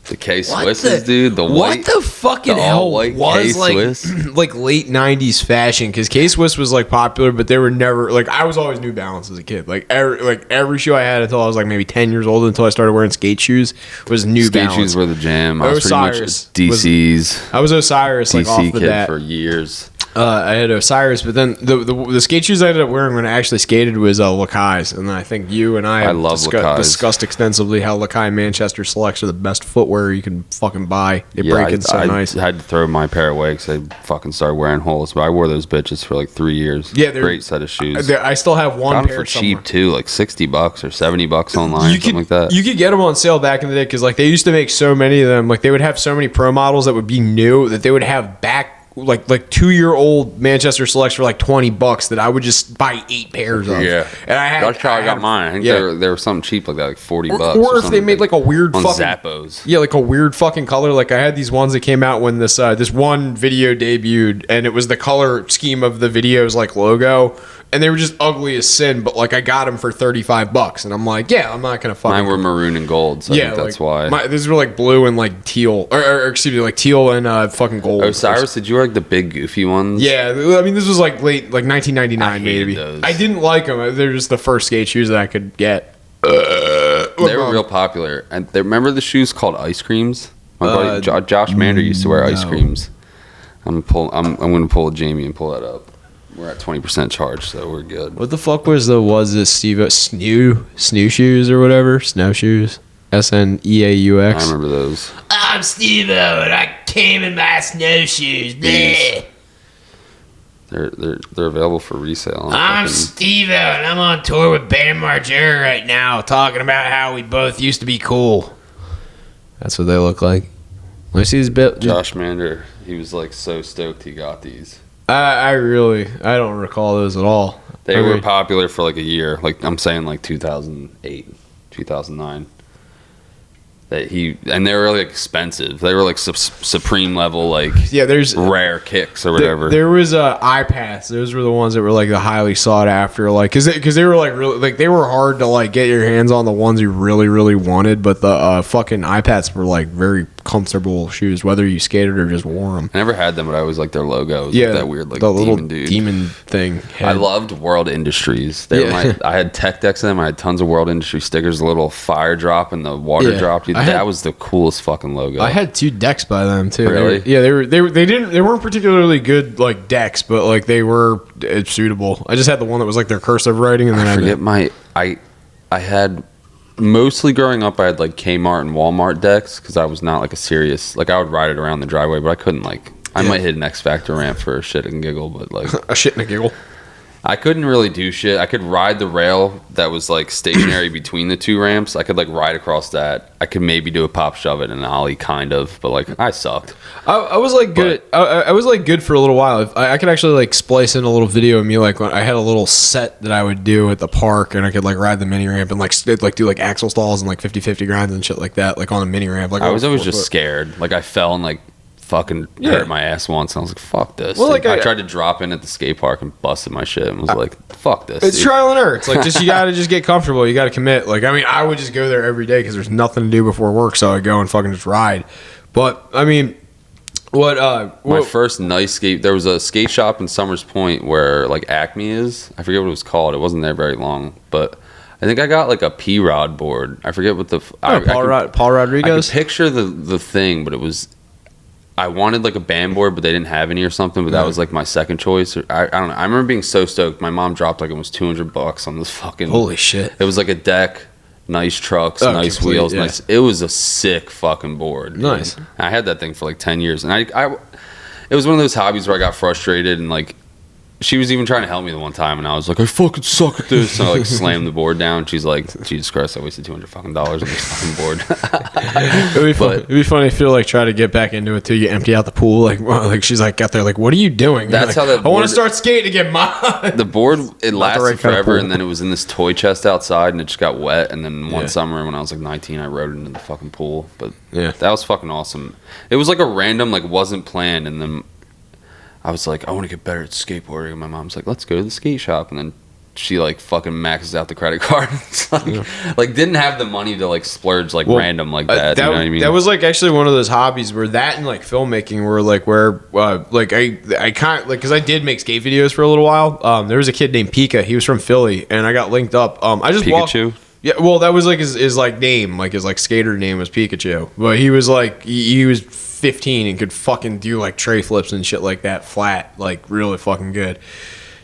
the K Swisses, dude. The white. What the fucking hell was like late '90s fashion? Because K Swiss was like popular, but they were never like. I was always New Balance as a kid. Like every shoe I had until I was like maybe 10 years old, until I started wearing skate shoes, was New Balance. Skate shoes were the jam. I was pretty much DC's. I was Osiris like DC off the kid bat for years. I had Osiris, but then the skate shoes I ended up wearing when I actually skated was Lakai's, and then I think you and I discussed extensively how Lakai Manchester Selects are the best footwear you can fucking buy. They break it so nice. I had to throw my pair away because I fucking started wearing holes, but I wore those bitches for like 3 years. Yeah, great set of shoes. I still have one pair for cheap too, like $60 or $70 online, something like that. You could get them on sale back in the day because like they used to make so many of them. Like they would have so many pro models that would be new that they would have back. Like 2-year-old Manchester Selects for like $20 that I would just buy 8 pairs of. Yeah, and that's how I got mine. I think they were something cheap like that, like $40. Or if they made like a weird on fucking Zappos. Yeah, like a weird fucking color. Like I had these ones that came out when this one video debuted, and it was the color scheme of the video's like logo, and they were just ugly as sin. But like I got them for $35, and I'm like, yeah, I'm not gonna fucking. Mine were maroon and gold, so I think that's why. These were like blue and like teal, or excuse me, like teal and fucking gold. Osiris, did you wear like the big goofy ones? Yeah, I mean this was like late, like 1999 maybe. Those. I didn't like them. They're just the first skate shoes that I could get. They were real popular, and remember the shoes called ice creams? My buddy Josh Mander used to wear ice creams. I'm gonna pull Jamie and pull that up. We're at 20% charge, so we're good. What the fuck was this Steve snoo shoes or whatever? Snowshoes. SNEAUX. I remember those. I'm Steve-O and I came in my snowshoes. Bleh. They're available for resale. I'm Steve-O and I'm on tour with Bam Margera right now, talking about how we both used to be cool. That's what they look like. Let me see this bit. Josh Mander, he was like so stoked he got these. I don't recall those at all. They were popular for like a year. Like I'm saying, like 2008, 2009. And they were really expensive. They were like supreme level, like there's rare kicks or whatever. There was iPads. Those were the ones that were like the highly sought after, like because they were like really like they were hard to like get your hands on, the ones you really really wanted. But the fucking iPads were like very comfortable shoes, whether you skated or just wore them. I never had them, but I always liked their logos. Yeah, that weird like the demon little dude. demon thing. Head. I loved World Industries. They were I had tech decks of them. I had tons of World Industry stickers. The little fire drop and the water drop. Dude, that was the coolest fucking logo. I had 2 decks by them too. Really? They weren't particularly good like decks, but like they were suitable. I just had the one that was like their cursive writing, and then I had mostly growing up. I had like Kmart and Walmart decks because I was not like a serious like I would ride it around the driveway, but I couldn't like I might hit an X Factor ramp for a shit and giggle, but like a shit and a giggle. I couldn't really do shit. I could ride the rail that was like stationary between the 2 ramps. I could like ride across that. I could maybe do a pop shove it and an ollie kind of, but like I sucked. I was like good. I was like good for a little while. I could actually like splice in a little video of me like when I had a little set that I would do at the park, and I could like ride the mini ramp and like do like axle stalls and like 50-50 grinds and shit like that, like on a mini ramp. Like I was always just scared. Like I fell and like fucking hurt my ass once, and I was like, fuck this. Well, like I tried to drop in at the skate park and busted my shit and was like, fuck this. It's trial and error. It's like you gotta just get comfortable. You gotta commit. Like I mean, I would just go there every day because there's nothing to do before work, so I go and fucking just ride. But I mean, my first nice skate, there was a skate shop in Summers Point where like Acme is. I forget what it was called. It wasn't there very long, but I think I got like a P-Rod board. I forget what the Paul Rodriguez. I could picture the thing, but it was. I wanted like a band board, but they didn't have any or something. But that was like my second choice. I don't know. I remember being so stoked. My mom dropped like almost $200 on this fucking. Holy shit! It was like a deck, nice trucks, nice wheels, nice. It was a sick fucking board. Nice. I had that thing for like 10 years, and it was one of those hobbies where I got frustrated and like she was even trying to help me the one time, and I was like, I fucking suck at this. And I like slammed the board down. She's like, Jesus Christ, I wasted $200 fucking on this fucking board. It'd be funny if you like try to get back into it too. You empty out the pool, like she's like got there, like, what are you doing? That's like, how the I want to start skating again, Mom. The board, it lasted right kind of forever, pool. and then it was in this toy chest outside, and it just got wet. And then one summer when I was like 19, I rode it into the fucking pool. But that was fucking awesome. It was like a random, like wasn't planned, and then I was like, I want to get better at skateboarding. And my mom's like, let's go to the skate shop. And then she like fucking maxes out the credit card. It's like didn't have the money to like splurge like random like that. You know what I mean? That was like actually one of those hobbies where that and like filmmaking were like where like I kind of like because I did make skate videos for a little while. There was a kid named Pika. He was from Philly, and I got linked up. I just Pikachu. Yeah, well, that was like his like name, like his like skater name was Pikachu. But he was like he was 15 and could fucking do like tray flips and shit like that flat, like really fucking good.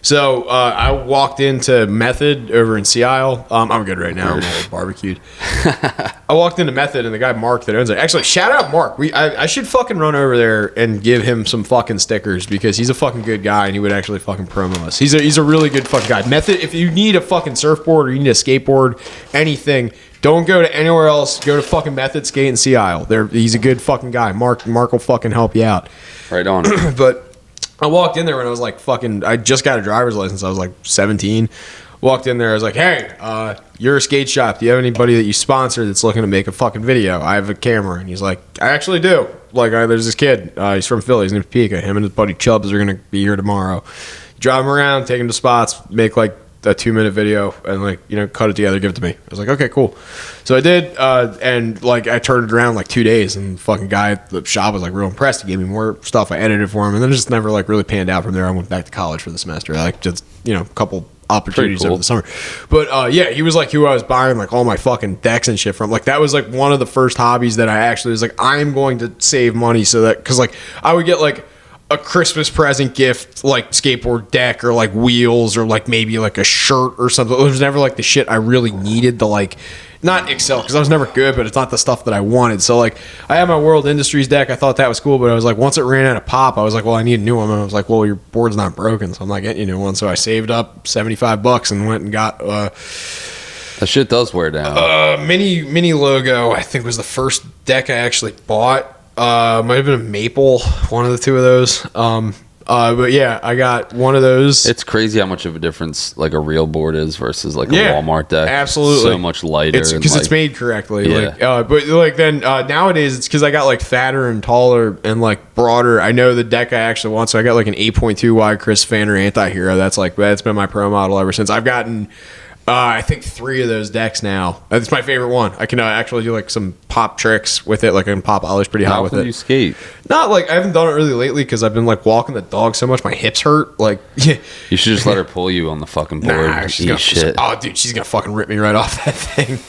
So I walked into Method over in Sea Isle. I'm good right now. I'm all barbecued. I walked into Method, and the guy Mark that owns it. Actually, shout out Mark. I should fucking run over there and give him some fucking stickers because he's a fucking good guy and he would actually fucking promo us. He's a really good fucking guy. Method. If you need a fucking surfboard or you need a skateboard, anything, don't go to anywhere else. Go to fucking Method Skate in Sea Isle. He's a good fucking guy. Mark will fucking help you out. Right on. But I walked in there when I was like fucking, I just got a driver's license. I was like 17. Walked in there. I was like, hey, you're a skate shop. Do you have anybody that you sponsor that's looking to make a fucking video? I have a camera. And he's like, I actually do. Like, there's this kid. He's from Philly. His name's Pika. Him and his buddy Chubbs are going to be here tomorrow. Drive him around, take him to spots, make like a 2-minute video and like, you know, cut it together, give it to me. I was like, okay, cool. So I did, and like I turned it around like 2 days, and the fucking guy at the shop was like real impressed. He gave me more stuff. I edited for him, and then it just never like really panned out from there. I went back to college for the semester. I like just, you know, a couple opportunities over the summer. But yeah, he was like who I was buying like all my fucking decks and shit from. Like that was like one of the first hobbies that I actually was like, I am going to save money so that, because like I would get like a Christmas present gift, like skateboard deck or like wheels or like maybe like a shirt or something. It was never like the shit I really needed to like, not excel, because I was never good, but it's not the stuff that I wanted. So like I had my World Industries deck. I thought that was cool, but I was like, once it ran out of pop, I was like, well, I need a new one. And I was like, well, your board's not broken, so I'm not getting you a new one. So I saved up $75 and went and got that shit does wear down. Mini logo, I think was the first deck I actually bought. Might have been a maple, one of the two of those. But yeah, I got one of those. It's crazy how much of a difference like a real board is versus like a Walmart deck. Absolutely, so much lighter. It's because it's made correctly. Yeah. Like, but like then nowadays it's because I got like fatter and taller and like broader. I know the deck I actually want, so I got like an 8.2 wide Chris Fanner Anti-Hero. That's been my pro model ever since. I've gotten I think 3 of those decks now. It's my favorite one. I can actually do like some pop tricks with it. Like I can pop ollies pretty high with it. How often do you skate? Not like I haven't done it really lately because I've been like walking the dog so much my hips hurt. Like yeah. You should just let her pull you on the fucking board. Nah, she's gonna, shit. Oh, dude, she's gonna fucking rip me right off that thing.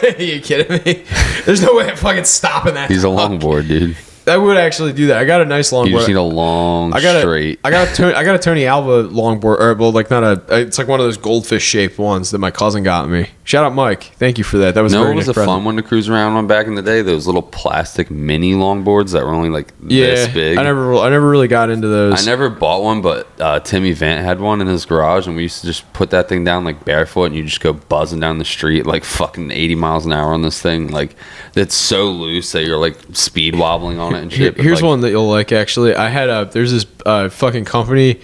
Are you kidding me? There's no way I'm fucking stopping that. He's a longboard, dude. I would actually do that. I got a nice longboard. You just need a long straight. I got a Tony Alva longboard, or well, like not a. It's like one of those goldfish shaped ones that my cousin got me. Shout out Mike. Thank you for that. That was it very was nice a fun one to cruise around on back in the day. Those little plastic mini longboards that were only like this big. I never really got into those. I never bought one, but Timmy Vant had one in his garage, and we used to just put that thing down like barefoot, and you just go buzzing down the street like fucking 80 miles an hour on this thing. Like it's so loose that you're like speed wobbling on it and shit. Here's like, one that you'll like. Actually, I had there's this fucking company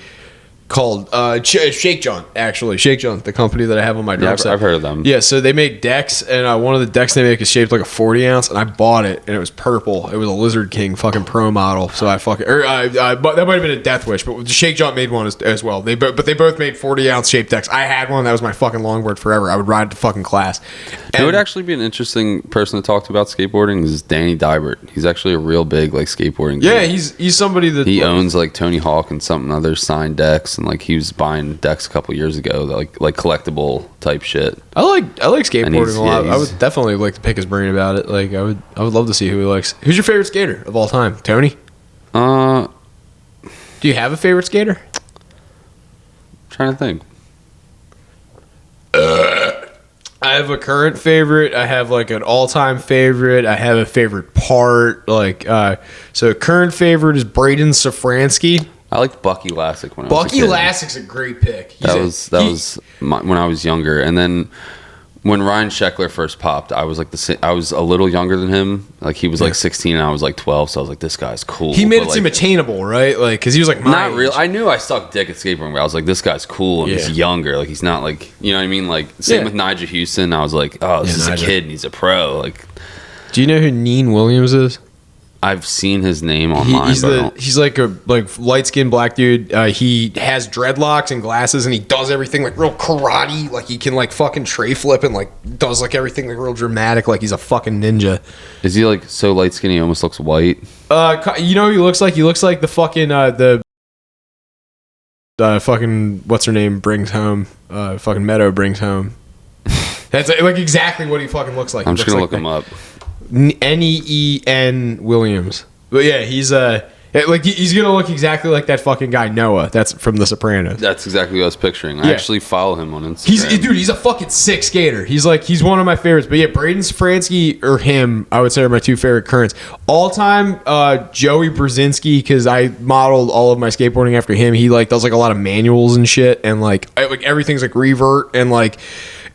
called Shake John. Actually, Shake John, the company that I have on my drum set. I've heard of them. Yeah, so they make decks, and one of the decks they make is shaped like a 40 ounce, and I bought it, and it was purple. It was a Lizard King fucking pro model. So I fucking that might have been a Death Wish, but Shake John made one as well. They both made 40 ounce shaped decks. I had one that was my fucking longboard forever. I would ride it to fucking class. Who would actually be an interesting person to talk to about skateboarding is Danny Dybert. He's actually a real big like skateboarding. Yeah, guy. he's somebody that he owns like Tony Hawk and something other signed decks, and like he was buying decks a couple years ago, like collectible type shit. I like skateboarding a lot. Yeah, I would definitely like to pick his brain about it. Like I would love to see who he likes. Who's your favorite skater of all time? Tony? Do you have a favorite skater? Trying to think. I have a current favorite. I have like an all-time favorite. I have a favorite part. So current favorite is Braden Safransky. I liked Bucky Lasek when I was a Bucky kid. Lasek's a great pick. That was when I was younger, and then when Ryan Sheckler first popped, I was like I was a little younger than him. Like he was like 16 and I was like 12, so I was like, this guy's cool. He made it seem attainable, right? Like because he was like not real. I knew I sucked dick at skateboarding, but I was like, this guy's cool and he's younger. Like he's not like, you know what I mean? Like same with Nigel Houston. I was like, oh, this is a kid and he's a pro. Like, do you know who Neen Williams is? I've seen his name online. He's like a light skinned black dude. He has dreadlocks and glasses, and he does everything like real karate. Like he can like fucking tray flip and like does like everything like real dramatic. Like he's a fucking ninja. Is he like so light skinned he almost looks white? You know who he looks like? He looks like the fucking fucking what's her name brings home. Fucking Meadow brings home. That's like exactly what he fucking looks like. I'm just gonna look him up. Neen Williams. But yeah, he's he's gonna look exactly like that fucking guy Noah. That's from The Sopranos. That's exactly what I was picturing. I actually follow him on Instagram. He's a fucking sick skater. He's one of my favorites. But yeah, Braden Safransky or him, I would say are my two favorite currents. All time, Joey Brzezinski, because I modeled all of my skateboarding after him. He like does like a lot of manuals and shit, and like everything's like revert and like.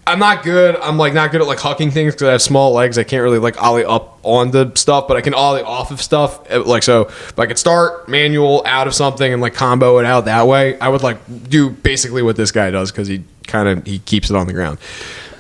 I'm not good. I'm like not good at like hucking things because I have small legs. I can't really like ollie up on the stuff, but I can ollie off of stuff. Like so, if I could start manual out of something and like combo it out that way, I would like do basically what this guy does because he keeps it on the ground.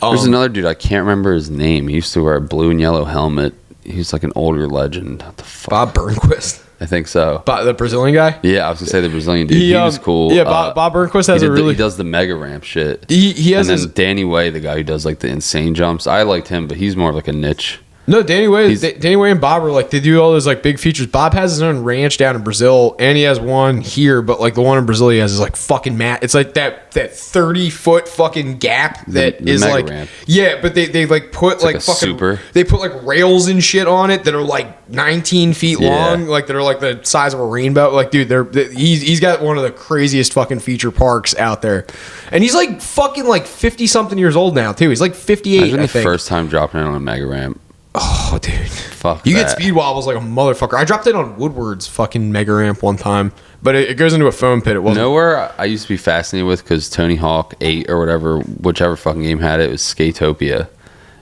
There's another dude, I can't remember his name. He used to wear a blue and yellow helmet. He's like an older legend. What the fuck? Bob Burnquist. I think so. The Brazilian guy? Yeah, I was gonna say the Brazilian dude. He was cool. Yeah, Bob Burnquist has he does the mega ramp shit. He has and then Danny Way, the guy who does like the insane jumps. I liked him, but he's more of like a niche. No, Danny Way and Bob are like they do all those like big features. Bob has his own ranch down in Brazil, and he has one here, but like the one in Brazil he has is like fucking mad. It's like that 30-foot fucking gap that is like ramp. Yeah, but they like put like fucking super. They put like rails and shit on it that are like 19 feet long, like that are like the size of a rainbow. Like, dude, he's got one of the craziest fucking feature parks out there, and he's like fucking like 50 something years old now too. He's like 58. Imagine the first time dropping in on a mega ramp. Oh, dude. Fuck you get speed wobbles like a motherfucker. I dropped it on Woodward's fucking mega ramp one time, but it goes into a foam pit. It wasn't. Nowhere I used to be fascinated with because Tony Hawk 8 or whatever, whichever fucking game had it, was Skatopia.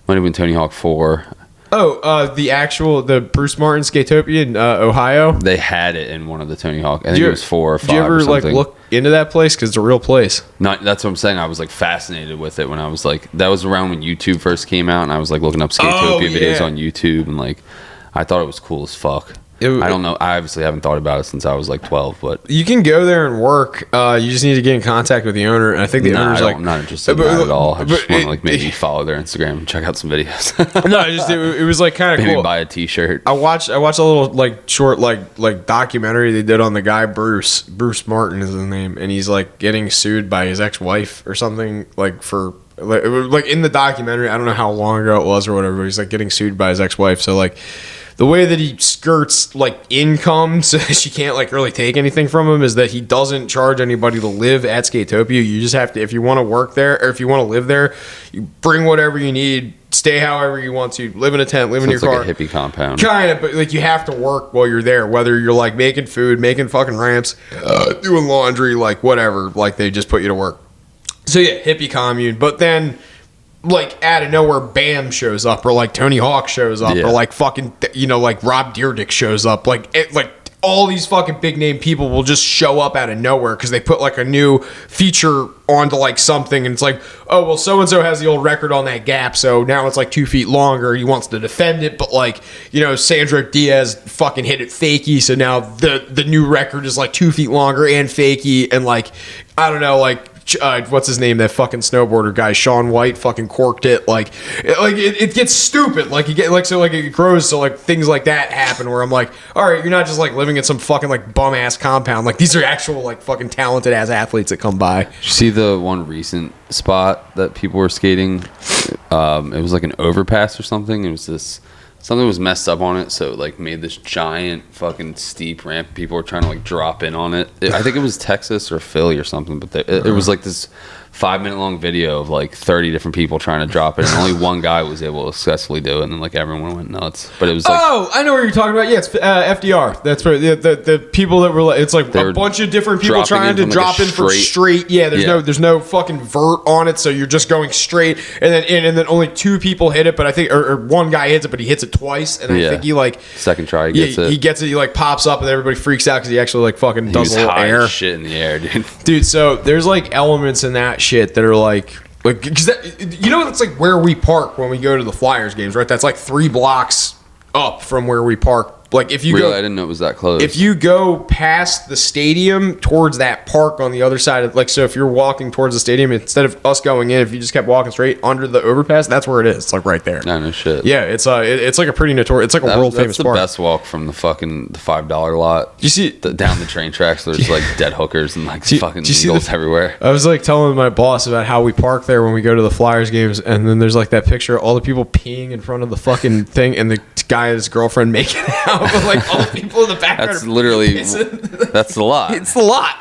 Might have been Tony Hawk 4. Oh, the Bruce Martin Skatopia in Ohio? They had it in one of the Tony Hawk. I think it was 4 or 5 Did you ever or something. like look into that place? Because it's a real place. No, that's what I'm saying. I was like fascinated with it when I was like, that was around when YouTube first came out, and I was like looking up Skatopia videos on YouTube, and like, I thought it was cool as fuck. I don't know. I obviously haven't thought about it since I was like 12, but you can go there and work. You just need to get in contact with the owner. And I think the owner's like, I'm not interested in that at all. I just want to like maybe follow their Instagram and check out some videos. No, it was like kind of cool. Maybe buy a T-shirt. I watched a little like short like documentary they did on the guy Bruce Martin is his name, and he's like getting sued by his ex-wife or something like for. Like in the documentary, I don't know how long ago it was or whatever, but he's like getting sued by his ex-wife. So like the way that he skirts like income so she can't like really take anything from him is that he doesn't charge anybody to live at Skatopia. You just have to, if you want to work there or if you want to live there, you bring whatever you need, stay however you want to, live in a tent, live in your car. Like a hippie compound. Kind of, but like you have to work while you're there, whether you're like making food, making fucking ramps, doing laundry, like whatever, like they just put you to work. So yeah, hippie commune, but then like out of nowhere, Bam shows up, or like Tony Hawk shows up, or like fucking like Rob Dyrdek shows up, like all these fucking big name people will just show up out of nowhere because they put like a new feature onto like something, and it's like, oh well, so and so has the old record on that gap, so now it's like 2 feet longer. He wants to defend it, but like Sandro Diaz fucking hit it fakey, so now the new record is like 2 feet longer and fakey, and like I don't know, like. What's his name? That fucking snowboarder guy, Sean White, fucking corked it. Like it gets stupid. Like you get like so like it grows. So like things like that happen where I'm like, all right, you're not just like living in some fucking like bum ass compound. Like these are actual like fucking talented ass athletes that come by. Did you see the one recent spot that people were skating? It was like an overpass or something. It was this. Something was messed up on it, so it like made this giant fucking steep ramp. People were trying to like drop in on it. I think it was Texas or Philly or something, but it was like this 5-minute long video of like 30 different people trying to drop it, and only one guy was able to successfully do it, and then like everyone went nuts. But it was like, oh, I know what you're talking about. Yeah, it's FDR. That's right. The people that were like, it's like a bunch of different people trying to drop in from straight. Yeah, there's no fucking vert on it, so you're just going straight, and then only 2 people hit it, but I think or one guy hits it, but he hits it twice, and I think he like second try he gets it. He like pops up, and everybody freaks out because he actually like fucking does a little high air shit in the air, dude. So there's like elements in that shit that are like because you know that's like where we park when we go to the Flyers games, right? That's like 3 blocks up from where we park. Like if you really, I didn't know it was that close. If you go past the stadium towards that park on the other side of so if you're walking towards the stadium, instead of us going in, if you just kept walking straight under the overpass, that's where it is. It's like right there. No shit. Yeah, it's like a pretty notorious. It's like a world famous park. That's the best walk from the $5 lot. You see down the train tracks. There's like dead hookers and like fucking eagles everywhere. I was like telling my boss about how we park there when we go to the Flyers games, and then there's like that picture of all the people peeing in front of the fucking thing, and the guy and his girlfriend making out, but like all the people in the background. That's literally that's the lot. It's the lot.